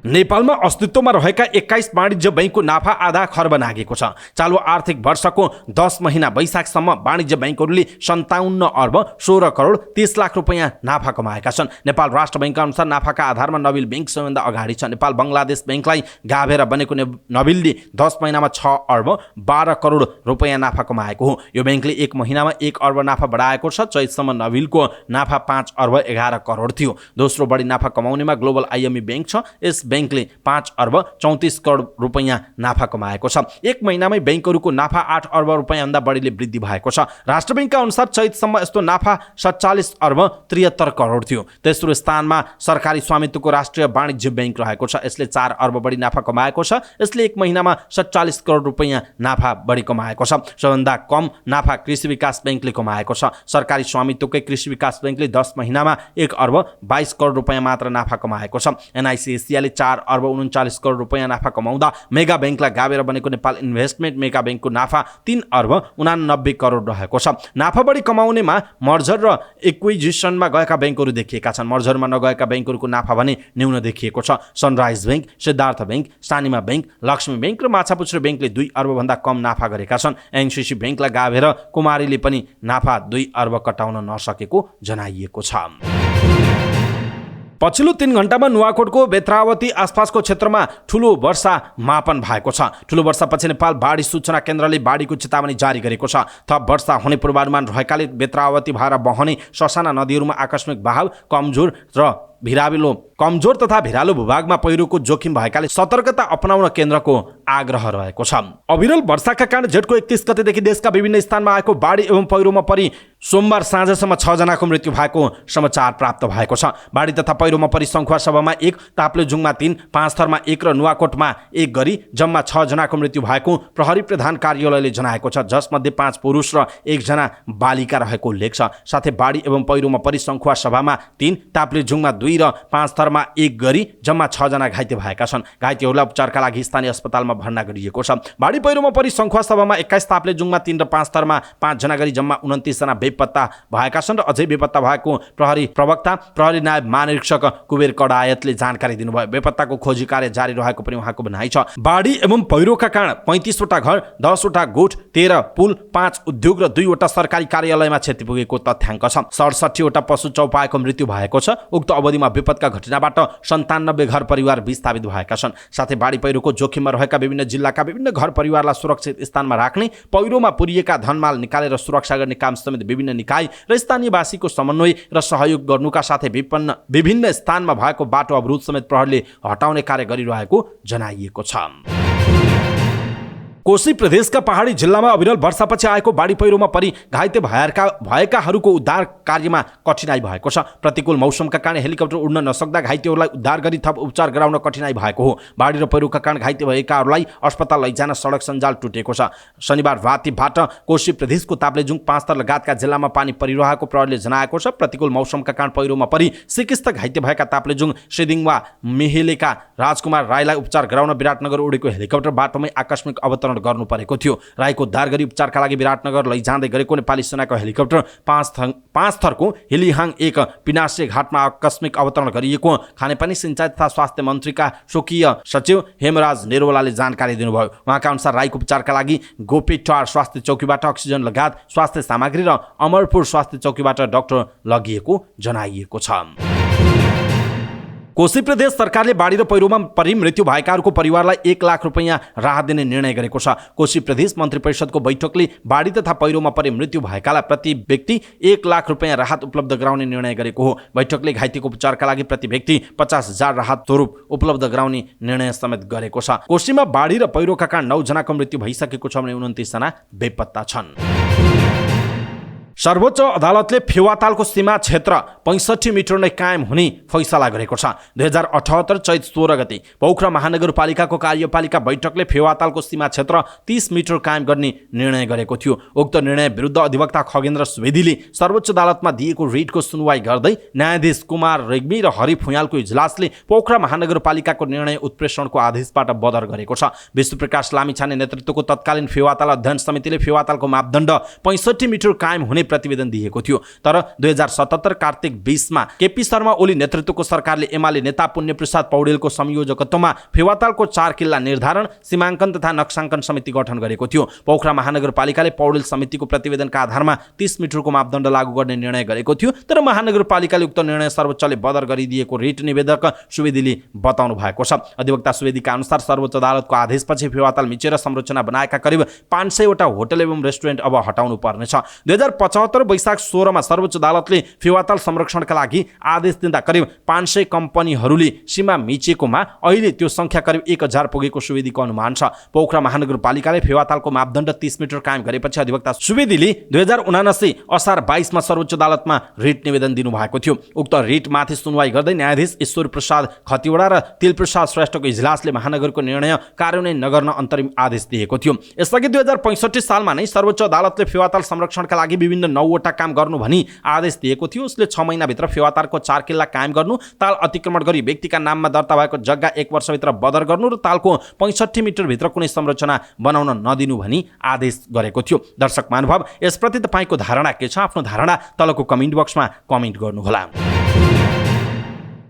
नेपालमा अस्तित्वमा रहेका 21 वाणिज्य बैंकको नाफा आधा खर्ब नागेको छ। चालु आर्थिक वर्षको 10 महिना वैशाखसम्म वाणिज्य बैंकहरूले 57 अर्ब 16 करोड 30 लाख रुपैयाँ नाफा कमाएका छन्। नेपाल राष्ट्र बैंकका अनुसार नाफाका आधारमा नबिल बैंक सबैभन्दा अगाडि छ। नेपाल बङ्गलादेश बैंकलाई गाभेर बनेको नबिलले 10 महिनामा 6 अर्ब 12 करोड रुपैयाँ नाफा कमाएको हो। यो बैंकले 1 महिनामा 1 अर्ब नाफा बढाएको छ। चैतसम्म नबिलको नाफा 5 अर्ब 11 करोड थियो। दोस्रो बढी नाफा कमाउनेमा ग्लोबल आइएमई बैंक छ। यस बैंकले 5 अर्ब 34 करोड रुपैयाँ नाफा कमाएको छ। 1 महिनामै बैंकहरूको नाफा 8 अर्ब रुपैयाँभन्दा बढीले वृद्धि भएको छ। राष्ट्र बैंकका अनुसार चैतसम्म यस्तो नाफा 47 अर्ब 73 करोड थियो। तेस्रो स्थानमा सरकारी स्वामित्वको राष्ट्रिय वाणिज्य बैंक रहेको छ। यसले 4 अर्ब बढी नाफा कमाएको छ। यसले 1 महिनामा 47 करोड रुपैयाँ नाफा बढी कमाएको छ। सबभन्दा कम नाफा कृषि विकास बैंकले कमाएको छ। सरकारी स्वामित्वकै कृषि विकास बैंकले 10 महिनामा 1 अर्ब 22 करोड रुपैयाँ मात्र नाफा कमाएको छ। एनआइसी एसियाले 4 अर्ब 39 करोड रुपैयाँ नाफा कमाउँदा मेगा बैंकलाई गाभेर बनेको नेपाल इन्भेस्टमेन्ट मेगा बैंकको नाफा 3 अर्ब 89 करोड रहेको छ। नाफा बढी कमाउनेमा मर्जर र एक्विजिसनमा गएका बैंकहरू देखिएका छन्। मर्जरमा नगएका बैंकहरूको नाफा भने न्यून देखिएको छ। Sunrise bank, Siddhartha bank, Sanima bank, Lakshmi bank र माछापुच्छ्रे बैंकले 2 अर्ब भन्दा कम नाफा गरेका छन्। एनसिसी बैंकलाई गाभेर कुमारीले पनि नाफा 2 अर्ब कटाउन नसकेको जनाइएको छ। पछिल्लो 3 घण्टामा नुवाकोटको बेत्रावती आसपासको क्षेत्रमा ठूलो वर्षा मापन भएको छ। ठूलो वर्षापछि नेपाल बाढी सूचना केन्द्रले बाढीको चेतावनी जारी गरेको छ। थप वर्षा हुने पूर्वानुमान रहेकाले बेत्रावती भएर बहने ससाना नदीहरूमा आकस्मिक बहाव कमजोर तथा भिरालो भूभागमा पहिरोको जोखिम भएकाले सतर्कता अपनाउन केन्द्रको आग्रह रहेको छ। अविरल वर्षाका कारण जेठको 31 गतेदेखि देशका विभिन्न स्थानमा आएको बाढी एवं पहिरोमा परि सोमबार साँझसम्म 6 जनाको मृत्यु भएको समाचार प्राप्त भएको छ। बाढी तथा पहिरोमा परि सङ्खुवासभामा 1, ताप्लेजुङमा 3, पाँचथरमा 1 र नुवाकोटमा 1 गरी जम्मा 6 जनाको मृत्यु भएको प्रहरी प्रधान कार्यालयले जनाएको छ। जसमध्ये 5 पुरुष र 1 जना बालिका रहेको उल्लेख छ। साथै बाढी एवं पहिरोमा परि सङ्खुवासभामा 3, ताप्लेजुङमा 2 र पाँचथरमा 1 गरी जम्मा 6 जना घाइते भएका छन्। घाइतेहरूलाई उपचारका लागि स्थानीय अस्पतालमा भर्ना गरिएको छ। बाढी पहिरोमा परि सङ्खुवासभामा 21, ताप्लेजुङमा 3 र पाँचथरमा 5 जना गरी जम्मा 29 जना बेपत्ता भएका छन् र अझै बेपत्ता भएको प्रहरी प्रवक्ता प्रहरी नायब महानिरीक्षक कुबेर कडायतले जानकारी दिनुभयो। बेपत्ताको खोजी कार्य जारी रहेको पनि उहाँको भनाइ छ। बाढी एवं पहिरोका कारण 35 वटा घर, 10 वटा गोठ, 13 पुल, 5 उद्योग र 2 वटा सरकारी कार्यालयमा क्षति पुगेको तथ्याङ्क छ। 67 वटा पशु चौपाएको मृत्यु भएको छ। उक्त अवधिमा विपदका घटनाबाट 97 घर परिवार विस्थापित भएका छन्। साथै बाढी पहिरोको जोखिममा रहेका विभिन्न जिल्लाका विभिन्न घर परिवारलाई सुरक्षित स्थानमा राख्ने, पहिरोमा पुरिएका धनमाल निकालेर सुरक्षा गर्ने काम समेत विभिन्न निकाय र स्थानीयवासीको समन्वय र सहयोग गर्नुका साथै विभिन्न स्थानमा भएको बाटो अवरोध समेत प्रहरीले हटाउने कार्य गरिरहेको जनाइएको छ। कोशी प्रदेशका पहाडी जिल्लामा अविरल वर्षापछि आएको बाढी पहिरोमा परि घाइते भएकाहरूको उद्धार कार्यमा कठिनाई भएको छ। प्रतिकूल मौसमका कारण हेलिकप्टर उड्न नसक्दा घाइतेहरूलाई उद्धार गरी थप उपचार गराउन कठिनाई भएको हो। बाढी र पहिरोका कारण घाइते भएकाहरूलाई अस्पताल लैजान सडक सञ्जाल टुटेको छ। शनिबार रातिबाट कोशी प्रदेशको ताप्लेजुङ, पाँचथर लगायतका जिल्लामा पानी परिरहेको प्रहरीले जनाएको छ। प्रतिकूल मौसमका कारण पहिरोमा परि सिकिस्त घाइते भएका ताप्लेजुङ सिदिङवा मेहेलेका राजकुमार राईलाई उपचार गराउन विराटनगर उडेको हेलिकप्टर बाटोमै आकस्मिक अवतरण गर्नु परेको थियो। राईको उद्धार गरी उपचारका लागि विराटनगर लैजाँदै गरेको नेपाली सेनाको हेलिकप्टर पाँचथरको हिलिहाङ 1 पिनासे घाटमा आकस्मिक अवतरण गरिएको खानेपानी सिंचाई तथा स्वास्थ्य मन्त्रीका स्वकीय सचिव हेमराज नेरवालाले जानकारी दिनुभयो। उहाँका अनुसार राईको उपचारका लागि गोपेटार स्वास्थ्य चौकीबाट अक्सिजन लगायत स्वास्थ्य सामग्री र अमरपुर स्वास्थ्य चौकीबाट डाक्टर लगिएको जनाइएको छ। कोशी प्रदेश सरकारले बाढी र पहिरोमा परि मृत्यु भएकाहरूको परिवारलाई 1 लाख रुपैयाँ राहत दिने निर्णय गरेको छ। कोशी प्रदेश मन्त्री परिषदको बैठकले बाढी तथा पहिरोमा परि मृत्यु भएकालाई प्रति व्यक्ति 1 लाख रुपैयाँ राहत उपलब्ध गराउने निर्णय गरेको हो। बैठकले घाइतेको उपचारका लागि प्रति व्यक्ति 50,000 राहत स्वरूप उपलब्ध गराउने निर्णय समेत गरेको छ। कोशीमा बाढी र पहिरोका कारण 9 जनाको मृत्यु भइसकेको छ भने 29 जना बेपत्ता छन्। सर्वोच्च अदालतले फेवातालको सीमा क्षेत्र 65 मिटर नै कायम हुने फैसला गरेको छ। 2078 चैत 16 गते पोखरा महानगरपालिकाको कार्यपालिका बैठकले फेवातालको सीमा क्षेत्र 30 मिटर कायम गर्ने निर्णय गरेको थियो। उक्त निर्णय विरुद्ध अधिवक्ता खगेन्द्र सुवेदीले सर्वोच्च अदालतमा दिएको रिटको सुनवाई गर्दै न्यायाधीश कुमार रेग्मी र हरि फुयालको इजलासले पोखरा महानगरपालिकाको निर्णय उत्प्रेषणको आदेशबाट बदर गरेको छ। विष्णुप्रकाश लामिछाने नेतृत्वको तत्कालीन फेवाताल अध्ययन समितिले फेवातालको मापदण्ड 65 मिटर कायम हुने प्रतिवेदन दिएको थियो। तर 2077 कार्तिक 20 मा केपी शर्मा ओली नेतृत्वको सरकारले एमाले नेता पुण्यप्रसाद पौडेलको संयोजकत्वमा फेवातालको 4 किल्ला निर्धारण, सीमाङ्कन तथा नक्साङ्कन समिति गठन गरेको थियो। पोखरा महानगरपालिकाले पौडेल समितिको प्रतिवेदनका आधारमा 30 मिटरको मापदण्ड लागू गर्ने निर्णय गरेको थियो। तर महानगरपालिकाले उक्त निर्णय सर्वोच्चले बदर गरिदिएको रिट निवेदक सुवेदीले बताउनु भएको छ। अधिवक्ता सुवेदीका अनुसार सर्वोच्च अदालतको आदेशपछि फेवाताल मिचेर संरचना बनाएका करिब 500 वटा होटल एवं रेस्टुरेन्ट अब हटाउनु पर्नेछ। 2075 वैशाख 16 मा सर्वोच्च अदालतले फेवाताल संरक्षणका लागि आदेश दिँदा करिब 500 कम्पनीहरूले सीमा मिचेकोमा अहिले त्यो संख्या करिब 1000 पुगेको सुवेदीको अनुमान छ। पोखरा महानगरपालिकाले फेवातालको मापदण्ड 30 मिटर कायम गरेपछि अधिवक्ता सुवेदीले 2079 असार 22 मा सर्वोच्च अदालतमा रिट निवेदन दिनुभएको थियो। उक्त रिट माथि सुनवाई गर्दै न्यायाधीश ईश्वर प्रसाद खतिवडा र तिलप्रसाद श्रेष्ठको इजलासले महानगरको निर्णय कार्यान्वयन नगर्न अन्तरिम आदेश दिएको थियो। यसअघि 2065 सालमा नै सर्वोच्च अदालतले फेवाताल संरक्षणका लागि विभिन्न 9 वटा काम गर्नु भनी आदेश दिएको थियो। उसले 6 महिनाभित्र फेवातालको 4 किल्ला कायम गर्नु, ताल अतिक्रमण गरी व्यक्तिका नाममा दर्ता भएको जग्गा 1 वर्षभित्र बदर गर्नु र तालको 65 मिटर भित्र कुनै संरचना बनाउन नदिनु भनी आदेश गरेको थियो। दर्शक महानुभाव, यसप्रति तपाईको धारणा के छ? आफ्नो धारणा तलको कमेन्ट बक्समा कमेन्ट गर्नुहोला।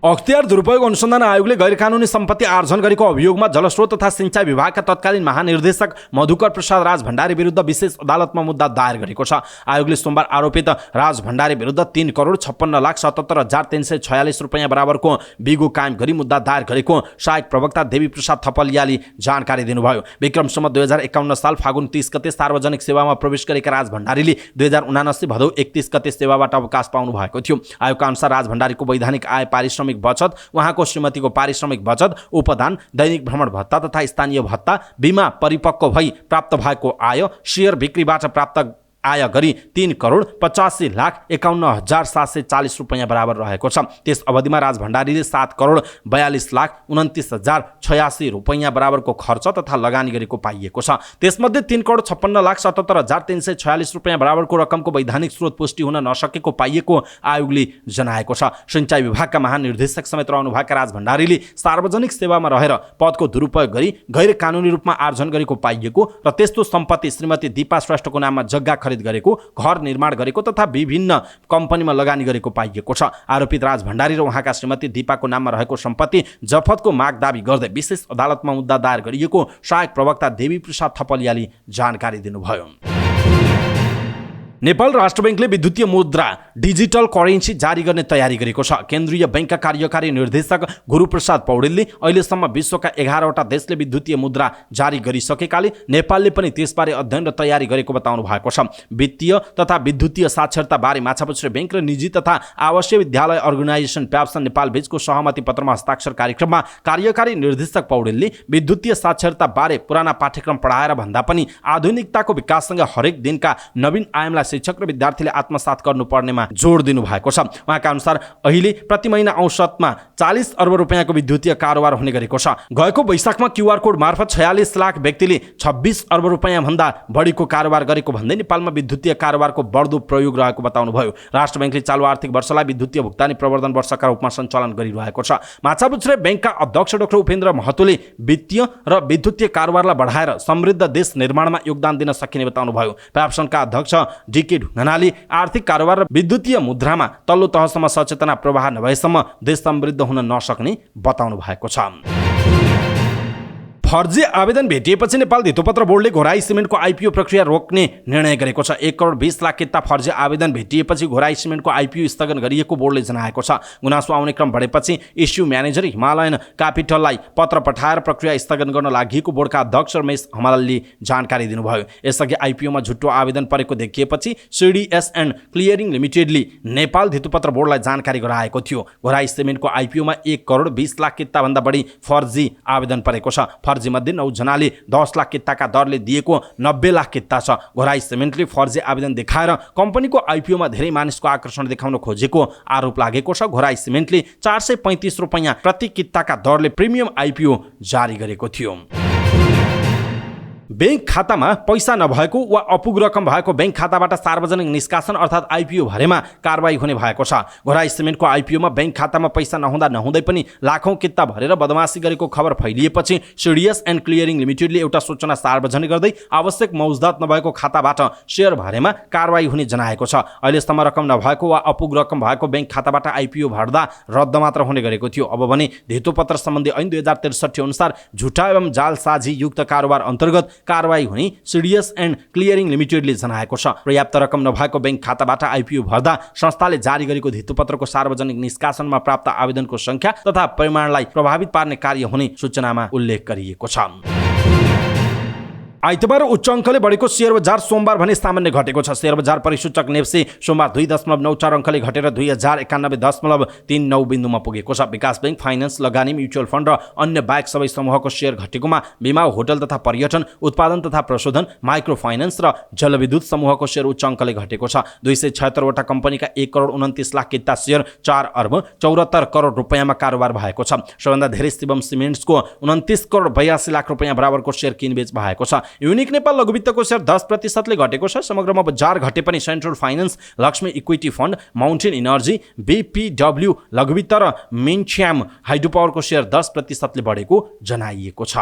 अख्तियार दुरुपयोग अनुसन्धान आयोगले गैरकानुनी सम्पत्ति आर्जन गरेको अभियोगमा जलस्रोत तथा सिंचाई विभागका तत्कालीन महानिर्देशक मधुकर प्रसाद राज भण्डारी विरुद्ध विशेष अदालतमा मुद्दा दायर गरेको छ। आयोगले सोमबार आरोपित राज भण्डारी विरुद्ध 3,56,77,346 रुपैयाँ बराबरको बिगो कायम गरी मुद्दा दायर गरेको सहायक प्रवक्ता देवी प्रसाद थपलियाले जानकारी दिनुभयो। विक्रमसम्म 2051 साल फागुन 30 गते सार्वजनिक सेवामा प्रवेश गरेका राज भण्डारीले 2079 भदौ 31 गते सेवाबाट अवकाश पाउनु भएको थियो। आयोगका अनुसार राज भण्डारीको वैधानिक आय, पारिश्रमिक बचत, उहाँको श्रीमतीको पारिश्रमिक बचत, उपदान, दैनिक भ्रमण भत्ता तथा स्थानीय भत्ता, बीमा परिपक्व भई प्राप्त भएको आय, शेयर बिक्रीबाट प्राप्त आय गरी 3,85,51,740 रुपैयाँ बराबर रहेको छ। त्यस अवधिमा राज भण्डारीले 7,42,29,086 रुपैयाँ बराबरको खर्च तथा लगानी गरेको पाइएको छ। त्यसमध्ये 3,56,77,346 रुपैयाँ बराबरको रकमको वैधानिक स्रोत पुष्टि हुन नसकेको पाइएको आयोगले जनाएको छ। सिंचाई विभागका महानिर्देशक समेत रहनुभएका राज भण्डारीले सार्वजनिक सेवामा रहेर पदको दुरुपयोग गरी गैर कानुनी रूपमा आर्जन गरेको पाइएको र त्यस्तो सम्पत्ति श्रीमती दीपा श्रेष्ठको नाममा जग्गा खरिद गरेको, घर निर्माण गरेको तथा विभिन्न कम्पनीमा लगानी गरेको पाइएको छ। आरोपित राज भण्डारी र उहाँका श्रीमती दीपाको नाममा रहेको सम्पत्ति जफतको माग दाबी गर्दै विशेष अदालतमा मुद्दा दायर गरिएको सहायक प्रवक्ता देवी प्रसाद थपलियाले जानकारी दिनुभयो। नेपाल राष्ट्र बैंकले विद्युतीय मुद्रा डिजिटल करेन्सी जारी गर्ने तयारी गरेको छ। केन्द्रीय बैंकका कार्यकारी निर्देशक गुरुप्रसाद पौडेलले अहिलेसम्म विश्वका 11वटा देशले विद्युतीय मुद्रा जारी गरिसकेकाले नेपालले पनि त्यसबारे अध्ययन र तयारी गरेको बताउनु भएको छ। वित्तीय तथा विद्युतीय साक्षरता बारे माछापुच्छ्रे बैंक र निजी तथा आवासीय विद्यालय अर्गनाइजेसन प्याप्सन नेपाल बीचको सहमति पत्रमा हस्ताक्षर कार्यक्रममा कार्यकारी निर्देशक पौडेलले विद्युतीय साक्षरता बारे पुराना पाठ्यक्रम पढाएर भन्दा पनि आधुनिकताको विकाससँग हरेक दिनका नवीन आयामलाई शिक्षक र विद्यार्थीले आत्मसात गर्नुपर्नेमा जोड दिनु भएको छ। उहाँका अनुसार अहिले प्रति महिना औसतमा 40 अर्ब रुपैयाँको विद्युतीय कारोबार हुने गरेको छ। गएको वैशाखमा क्यूआर कोड मार्फत 46 लाख व्यक्तिले 26 अर्ब रुपैयाँ भन्दा बढीको कारोबार गरेको भन्दै नेपालमा विद्युतीय कारोबारको बढ्दो प्रयोग रहेको बताउनुभयो। राष्ट्र बैंकले चालु आर्थिक वर्षलाई विद्युतीय भुक्तानी प्रवर्धन वर्षका रूपमा सञ्चालन गरिरहेको छ। माछापुच्छ्रे बैंकका अध्यक्ष डाक्टर उपेन्द्र महतोले वित्तीय र विद्युतीय कारोबारलाई बढाएर समृद्ध देश निर्माणमा योगदान दिन सकिने बताउनुभयो। प्याप्सनका अध्यक्ष डीके ढुङ्गानाले आर्थिक कारोबार र विद्युतीय मुद्रामा तल्लो तहसम्म सचेतना प्रवाह नभएसम्म देश समृद्ध हुन नसक्ने बताउनु भएको छ। फर्जी आवेदन भेटिएपछि नेपाल धितोपत्र बोर्डले घोराई सिमेन्टको आइपिओ प्रक्रिया रोक्ने निर्णय गरेको छ। 1,20,00,000 किता फर्जी आवेदन भेटिएपछि घोराई सिमेन्टको आइपिओ स्थगन गरिएको बोर्डले जनाएको छ। गुनासो आउने क्रम बढेपछि इस्यु म्यानेजर हिमालयन क्यापिटललाई पत्र पठाएर प्रक्रिया स्थगन गर्न लागि बोर्डका अध्यक्ष रमेश हमालले जानकारी दिनुभयो। यसअघि आइपिओमा झुट्टो आवेदन परेको देखिएपछि सिडिएस एन्ड क्लियरिङ लिमिटेडले नेपाल धितोपत्र बोर्डलाई जानकारी गराएको थियो। घोराई सिमेन्टको आइपिओमा 1,20,00,000 किता भन्दा बढी फर्जी आवेदन परेको छ। फर्जी मध्ये 9 जनाले 10 लाख किताका दरले दिएको 90 लाख किता छ। घोराई सिमेन्टले फर्जी आवेदन देखाएर कम्पनीको आइपिओमा धेरै मानिसको आकर्षण देखाउन खोजेको आरोप लागेको छ। घोराई सिमेन्टले 435 रुपैयाँ प्रति किताका दरले प्रिमियम आइपिओ जारी गरेको थियो। बैंक खातामा पैसा नभएको वा अपुग रकम भएको बैंक खाताबाट सार्वजनिक निष्कासन अर्थात् आइपिओ भरेमा कारबाही हुने भएको छ। घोराई सिमेन्टको आइपिओमा बैंक खातामा पैसा नहुँदै पनि लाखौं किता भरेर बदमासी गरेको खबर फैलिएपछि सिडिएस एन्ड क्लियरिङ लिमिटेडले एउटा सूचना सार्वजनिक गर्दै आवश्यक मौजदात नभएको खाताबाट शेयर भरेमा कारबाही हुने जनाएको छ। अहिलेसम्म रकम नभएको वा अपुग रकम भएको बैंक खाताबाट आइपिओ भर्दा रद्द मात्र हुने गरेको थियो। अब भने धितोपत्र सम्बन्धी ऐन 2063 अनुसार झुटा एवं जालसाजी युक्त कारोबार अन्तर्गत कारबाही हुने सिडिएस एन्ड क्लियरिङ लिमिटेडले जनाएको छ। पर्याप्त रकम नभएको बैंक खाताबाट आइपिओ भर्दा संस्थाले जारी गरेको धितोपत्रको सार्वजनिक निष्कासनमा प्राप्त आवेदनको संख्या तथा परिमाणलाई प्रभावित पार्ने कार्य हुने सूचनामा उल्लेख गरिएको छ। आइतबार उच्च अङ्कले बढेको शेयर बजार सोमबार भने सामान्य घटेको छ। शेयर बजार परिसूचक नेप्से सोमबार 2.94 अङ्कले घटेर 2091.39 बिन्दुमा पुगेको छ। विकास बैंक, फाइनान्स, लगानी, म्युचुअल फन्ड र अन्य बाहेक सबै समूहको शेयर घटेकोमा बिमा, होटल तथा पर्यटन, उत्पादन तथा प्रशोधन, माइक्रो फाइनान्स र जलविद्युत समूहको शेयर उच्च अङ्कले घटेको छ। 276 वटा कम्पनीका 1,29,00,000 किता शेयर 4,74,00,00,000 रुपैयाँमा कारोबार भएको छ। सबभन्दा धेरै शिवम सिमेन्ट्सको 29,82,00,000 रुपैयाँ बराबरको शेयर किनबेच भएको छ। युनिक नेपाल लघुवित्तको शेयर 10% घटेको छ। समग्रमा बजार घटे पनि Central Finance, Laxmi Equity Fund, Mountain Energy, BPW लघुवित्त र मिन्च्याम हाइड्रो पावरको शेयर 10% बढेको जनाइएको छ।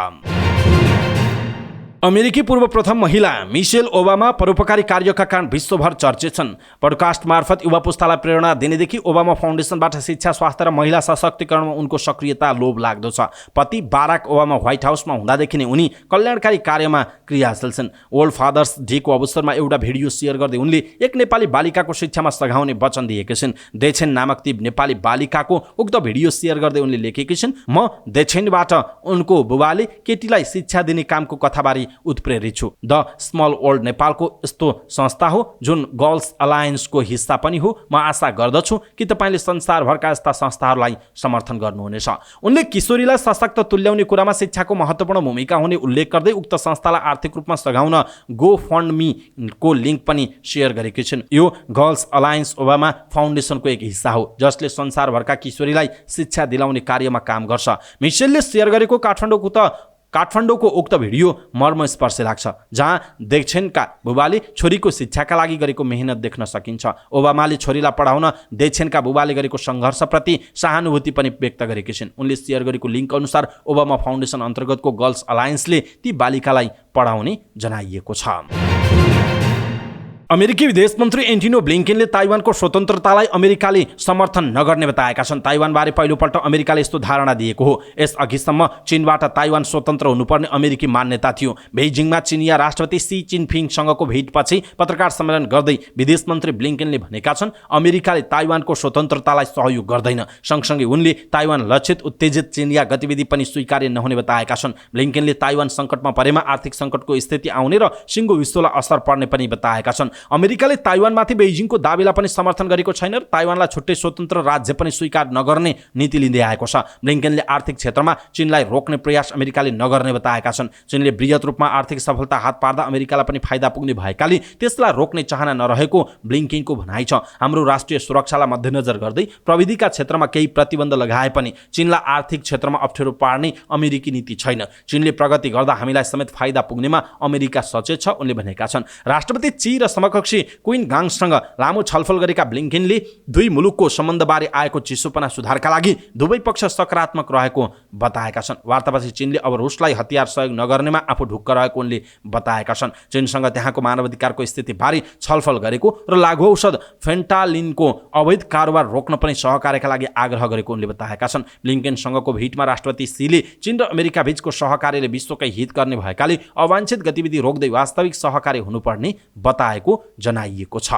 अमेरिकी पूर्व प्रथम महिला मिसेल ओबामा परोपकारी कार्यका कारण विश्वभर चर्चित छन्। पडकास्ट मार्फत युवा पुस्तालाई प्रेरणा दिनेदेखि ओबामा फाउन्डेसनबाट शिक्षा, स्वास्थ्य र महिला सशक्तिकरणमा उनको सक्रियता लोभ लाग्दो छ। पति बाराक ओबामा व्हाइट हाउसमा हुँदादेखि नै उनी कल्याणकारी कार्यमा क्रियाशील छन्। वर्ल्ड फादर्स डेको अवसरमा एउटा भिडियो शेयर गर्दै उनले एक नेपाली बालिकाको शिक्षामा सघाउने वचन दिएकी छिन्। देछेन नामक ती नेपाली बालिकाको उक्त भिडियो शेयर गर्दै उनले लेखेकी छिन्, म देछेनबाट उनको बुबाले केटीलाई शिक्षा दिने कामको कथाबारे उत्प्रेरित छु। द स्मल वर्ल्ड नेपालको यस्तो संस्था हो जुन गर्ल्स अलायन्सको हिस्सा पनि हो। म आशा गर्दछु कि तपाईले संसारभरका यस्ता संस्थाहरूलाई समर्थन गर्नुहुनेछ। उनले किशोरीलाई सशक्त तुल्याउने कुरामा शिक्षाको महत्त्वपूर्ण भूमिका हुने उल्लेख गर्दै उक्त संस्थालाई आर्थिक रूपमा सघाउन गो फन्ड मी को लिङ्क पनि शेयर गरेकी छिन्। यो गर्ल्स अलायन्स ओबामा फाउन्डेसनको एक हिस्सा हो जसले संसारभरका किशोरीलाई शिक्षा दिलाउने कार्यमा काम गर्छ। मिसेलले शेयर गरेको काठमाडौँको उक्त भिडियो मर्मस्पर्शी लाग्छ, जहाँ देछेनका बुबाले छोरीको शिक्षाका लागि गरेको मेहनत देख्न सकिन्छ। ओबामाले छोरीलाई पढाउन देछेनका बुबाले गरेको सङ्घर्षप्रति सहानुभूति पनि व्यक्त गरेकी छिन्। उनले शेयर गरेको लिङ्क अनुसार ओबामा फाउन्डेसन अन्तर्गतको गर्ल्स अलायन्सले ती बालिकालाई पढाउने जनाइएको छ। अमेरिकी विदेश मन्त्री एन्टोनी ब्लिङ्केनले ताइवानको स्वतन्त्रतालाई अमेरिकाले समर्थन नगर्ने बताएका छन्। ताइवानबारे पहिलोपल्ट अमेरिकाले यस्तो धारणा दिएको हो। यसअघिसम्म चीनबाट ताइवान स्वतन्त्र हुनुपर्ने अमेरिकी मान्यता थियो। बेइजिङमा चीनिया राष्ट्रपति सी जिनपिङसँगको भेटपछि पत्रकार सम्मेलन गर्दै विदेश मन्त्री ब्लिङ्केनले भनेका छन्, अमेरिकाले ताइवानको स्वतन्त्रतालाई सहयोग गर्दैन। सँगसँगै उनले ताइवान लक्षित उत्तेजित चीनिया गतिविधि पनि स्वीकार्य नहुने बताएका छन्। ब्लिङ्केनले ताइवान सङ्कटमा परेमा आर्थिक सङ्कटको स्थिति आउने र सिङ्गो विश्वलाई असर पर्ने पनि बताएका छन्। अमेरिकाले ताइवानमाथि बेइजिङको दाबीलाई पनि समर्थन गरेको छैन र ताइवानलाई छुट्टै स्वतन्त्र राज्य पनि स्वीकार नगर्ने नीति लिँदै आएको छ। ब्लिङ्केनले आर्थिक क्षेत्रमा चीनलाई रोक्ने प्रयास अमेरिकाले नगर्ने बताएका छन्। चीनले बृहत रूपमा आर्थिक सफलता हात पार्दा अमेरिकालाई पनि फाइदा पुग्ने भएकाले त्यसलाई रोक्ने चाहना नरहेको ब्लिङ्केनको भनाइ छ। हाम्रो राष्ट्रिय सुरक्षालाई मध्यनजर गर्दै प्रविधिका क्षेत्रमा केही प्रतिबन्ध लगाए पनि चीनलाई आर्थिक क्षेत्रमा अप्ठ्यारो पार्ने अमेरिकी नीति छैन। चीनले प्रगति गर्दा हामीलाई समेत फाइदा पुग्नेमा अमेरिका सचेत छ, उनले भनेका छन्। राष्ट्रपति ची र समकक्षी क्विन गाङसँग लामो छलफल गरेका ब्लिङ्केनले दुई मुलुकको सम्बन्धबारे आएको चिसोपना सुधारका लागि दुवै पक्ष सकारात्मक रहेको बताएका छन्। वार्तापछि चीनले अब रुसलाई हतियार सहयोग नगर्नेमा आफू ढुक्क रहेको उनले बताएका छन्। चीनसँग त्यहाँको मानवाधिकारको स्थितिबारे छलफल गरेको र लागु औषध फेन्टालिनको अवैध कारोबार रोक्न पनि सहकार्यका लागि आग्रह गरेको उनले बताएका छन्। ब्लिङ्केनसँगको भेटमा राष्ट्रपति सीले चीन र अमेरिका बीचको सहकार्यले विश्वकै हित गर्ने भएकाले अवाञ्छित गतिविधि रोक्दै वास्तविक सहकार्य हुनुपर्ने बताएको जनाइएको छ।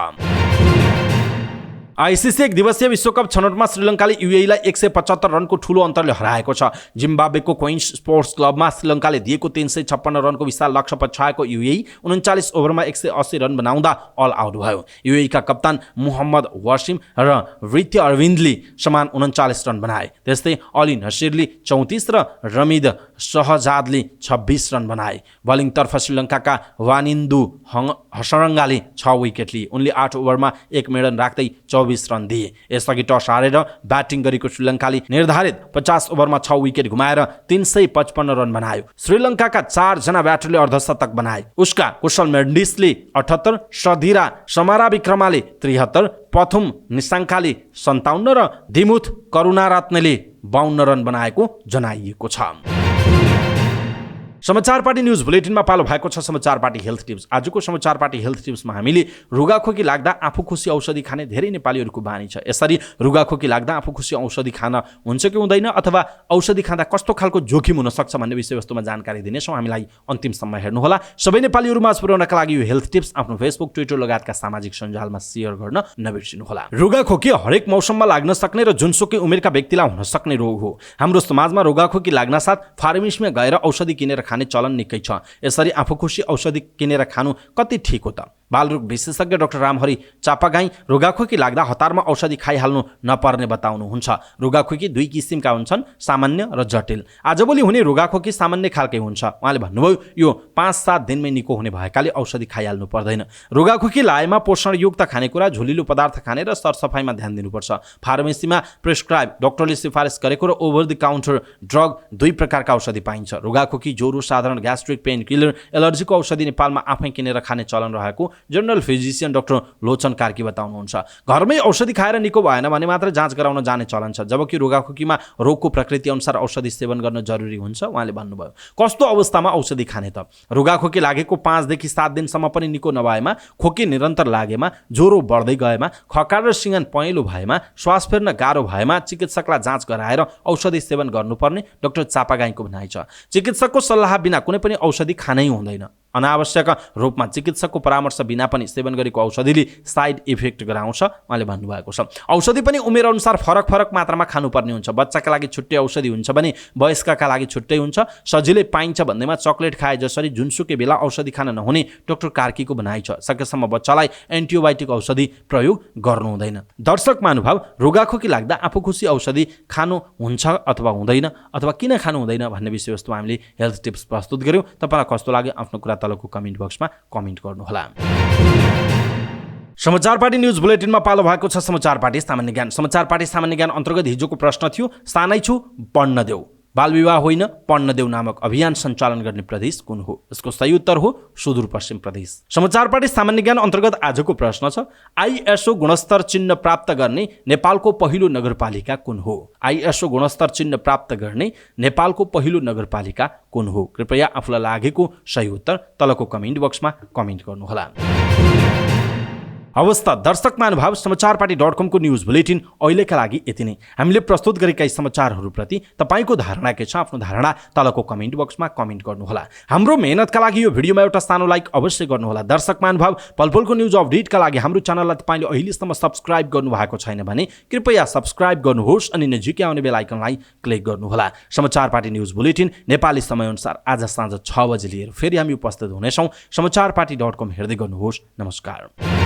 आइसिसी एक दिवसीय विश्वकप छनौटमा श्रीलङ्काले युएईलाई 175 रनको ठूलो अन्तरले हराएको छ। जिम्बाब्वेको क्वीन्स स्पोर्ट्स क्लबमा श्रीलङ्काले दिएको 356 रनको विशाल लक्ष्य पछ्याएको युएई 39 ओभरमा 180 रन बनाउँदा अल आउट भयो। युएईका कप्तान मुहम्मद वासिम र रित्य अरविन्दले समान 39 रन बनाए। त्यस्तै अली नसिरले 34 र रमिद सहजादले 26 रन बनाए। बलिङतर्फ श्रीलङ्काका वानिन्दु हसरङ्गाले 6 विकेट लिए। उनले 8 ओभरमा 1 मेडन राख्दै 24 रन दिए। यसअघि टस हारेर ब्याटिङ गरेको श्रीलङ्काले निर्धारित 50 ओभरमा 6 विकेट गुमाएर 355 रन बनायो। श्रीलङ्काका 4 जना ब्याटरले अर्धशतक बनाए। उसका कुशल मेन्डिसले 78, सधिरा समाराविक्रमाले 73, पथुम निसाङ्काले 57 र दिमुथ करुणारत्नले 52 रन बनाएको जनाइएको छ। समाचार पार्टी न्युज बुलेटिनमा पालो भएको छ समाचार पार्टी हेल्थ टिप्स। आजको समाचार पार्टी हेल्थ टिप्समा हामीले रुगाखोकी लाग्दा आफू खुसी औषधि खाने धेरै नेपालीहरूको बानी छ। यसरी रुगाखोकी लाग्दा आफू खुसी औषधि खान हुन्छ कि हुँदैन अथवा औषधि खाँदा कस्तो खालको जोखिम हुन सक्छ भन्ने विषयवस्तुमा जानकारी दिनेछौँ। हामीलाई अन्तिमसम्म हेर्नुहोला। सबै नेपालीहरू माझ पुर्याउनका लागि यो हेल्थ टिप्स आफ्नो फेसबुक, ट्विटर लगायतका सामाजिक सञ्जालमा सेयर गर्न नबिर्सिनुहोला। रुगाखोकी हरेक मौसममा लाग्न सक्ने र जुनसुकै उमेरका व्यक्तिलाई हुन सक्ने रोग हो। हाम्रो समाजमा रुगाखोकी लाग्न साथ फार्मेसीमा गएर औषधि किनेर खाने चलन निकै छ। यसरी आफू खुसी औषधि किनेर खानु कति ठिक हो त? बालरोग विशेषज्ञ डाक्टर रामहरि चापागाई रुगाखोकी लाग्दा हतारमा औषधि खाइहाल्नु नपर्ने बताउनुहुन्छ। रुगाखोकी 2 किसिमका हुन्छन्, सामान्य र जटिल। आजभोलि हुने रुगाखोकी सामान्य खालकै हुन्छ। उहाँले भन्नुभयो यो 5-7 दिनमै निको हुने भएकाले औषधि खाइहाल्नु पर्दैन। रुगाखोकी लागेमा पोषणयुक्त खानेकुरा, झुलिलो पदार्थ खाने र सरसफाइमा ध्यान दिनुपर्छ। फार्मेसीमा प्रिस्क्राइब डाक्टरले सिफारिस गरेको र ओभर द काउन्टर ड्रग 2 प्रकारका औषधि पाइन्छ। रुगाखोकी, ज्वरो, साधारण ग्यास्ट्रिक, पेन किलर, एलर्जीको औषधि नेपालमा आफै किनेर खाने चलन रहेको जनरल फिजिशियन डाक्टर लोचन कार्की बताउनुहुन्छ। घरमै औषधि खाएर निको भएन भने मात्र जाँच गराउन जाने चलन छ, जबकि रुगाखोकीमा रोगको प्रकृति अनुसार औषधि सेवन गर्न जरुरी हुन्छ। उहाँले भन्नुभयो कस्तो अवस्थामा औषधि खाने त? रुगाखोकी लागेको 5 देखि 7 दिनसम्म पनि निको नभएमा, खोकी निरन्तर लागेमा, ज्वरो बढ्दै गएमा, खकार र सिँगन पहेँलो भएमा, श्वास फेर्न गाह्रो भएमा चिकित्सकलाई जाँच गराएर औषधि सेवन गर्नुपर्ने डाक्टर चापागाईको भनाइ छ। चिकित्सकको सल्लाह बिना कुनै पनि औषधि खानै हुँदैन। अनावश्यक रूपमा चिकित्सकको परामर्श बिना पनि सेवन गरेको औषधिले साइड इफेक्ट गराउँछ उहाँले भन्नुभएको छ। औषधि पनि उमेर अनुसार फरक फरक मात्रामा खानुपर्ने हुन्छ। बच्चाका लागि छुट्टै औषधि हुन्छ भने वयस्कका लागि छुट्टै हुन्छ। सजिलै पाइन्छ भन्दैमा चक्लेट खाए जसरी जुनसुकै बेला औषधि खान नहुने डाक्टर कार्कीको भनाइ छ। सकेसम्म बच्चालाई एन्टिबायोटिक औषधि प्रयोग गर्नु हुँदैन। दर्शक महानुभाव, रुगाखोकी लाग्दा आफू खुसी औषधि खानु हुन्छ अथवा हुँदैन अथवा किन खानु हुँदैन भन्ने विषयवस्तुमा हामीले हेल्थ टिप्स प्रस्तुत गर्यौँ। तपाईलाई कस्तो लाग्यो आफ्नो कुरा तलको कमेन्ट बक्समा कमेन्ट गर्नुहोला। समाचार पार्टी न्युज बुलेटिनमा पालो भएको छ समाचार पार्टी सामान्य ज्ञान। समाचार पार्टी सामान्य ज्ञान अन्तर्गत हिजोको प्रश्न थियो, सानै छु पढ्न देऊ, बालविवाह होइन पढ्न देऊ नामक अभियान सञ्चालन गर्ने प्रदेश कुन हो? यसको सही उत्तर हो सुदूरपश्चिम प्रदेश। समाचार पार्टी सामान्य ज्ञान अन्तर्गत आजको प्रश्न छ, आईएसओ गुणस्तर चिन्ह प्राप्त गर्ने नेपालको पहिलो नगरपालिका कुन हो? आईएसओ गुणस्तर चिन्ह प्राप्त गर्ने नेपालको पहिलो नगरपालिका कुन हो? कृपया आफूलाई लागेको सही उत्तर तलको कमेन्ट बक्समा कमेन्ट गर्नुहोला। अवस्था दर्शक महानुभाव, समाचारपाटी.com को न्युज बुलेटिन अहिलेका लागि यति नै। हामीले प्रस्तुत गरेका यी समाचारहरूप्रति तपाईँको धारणा के छ? आफ्नो धारणा तलको कमेन्ट बक्समा कमेन्ट गर्नुहोला। हाम्रो मेहनतका लागि यो भिडियोमा एउटा सानो लाइक अवश्य गर्नुहोला। दर्शक महानुभाव, पलपलको न्युज अपडेटका लागि हाम्रो च्यानललाई तपाईँले अहिलेसम्म सब्स्क्राइब गर्नुभएको छैन भने कृपया सब्स्क्राइब गर्नुहोस् अनि नजिकै आउने बेल आइकनलाई क्लिक गर्नुहोला। समाचार पार्टी न्युज बुलेटिन नेपाली समयअनुसार आज साँझ 6 बजे लिएर फेरि हामी उपस्थित हुनेछौँ। समाचारपाटी.com हेर्दै गर्नुहोस्। नमस्कार।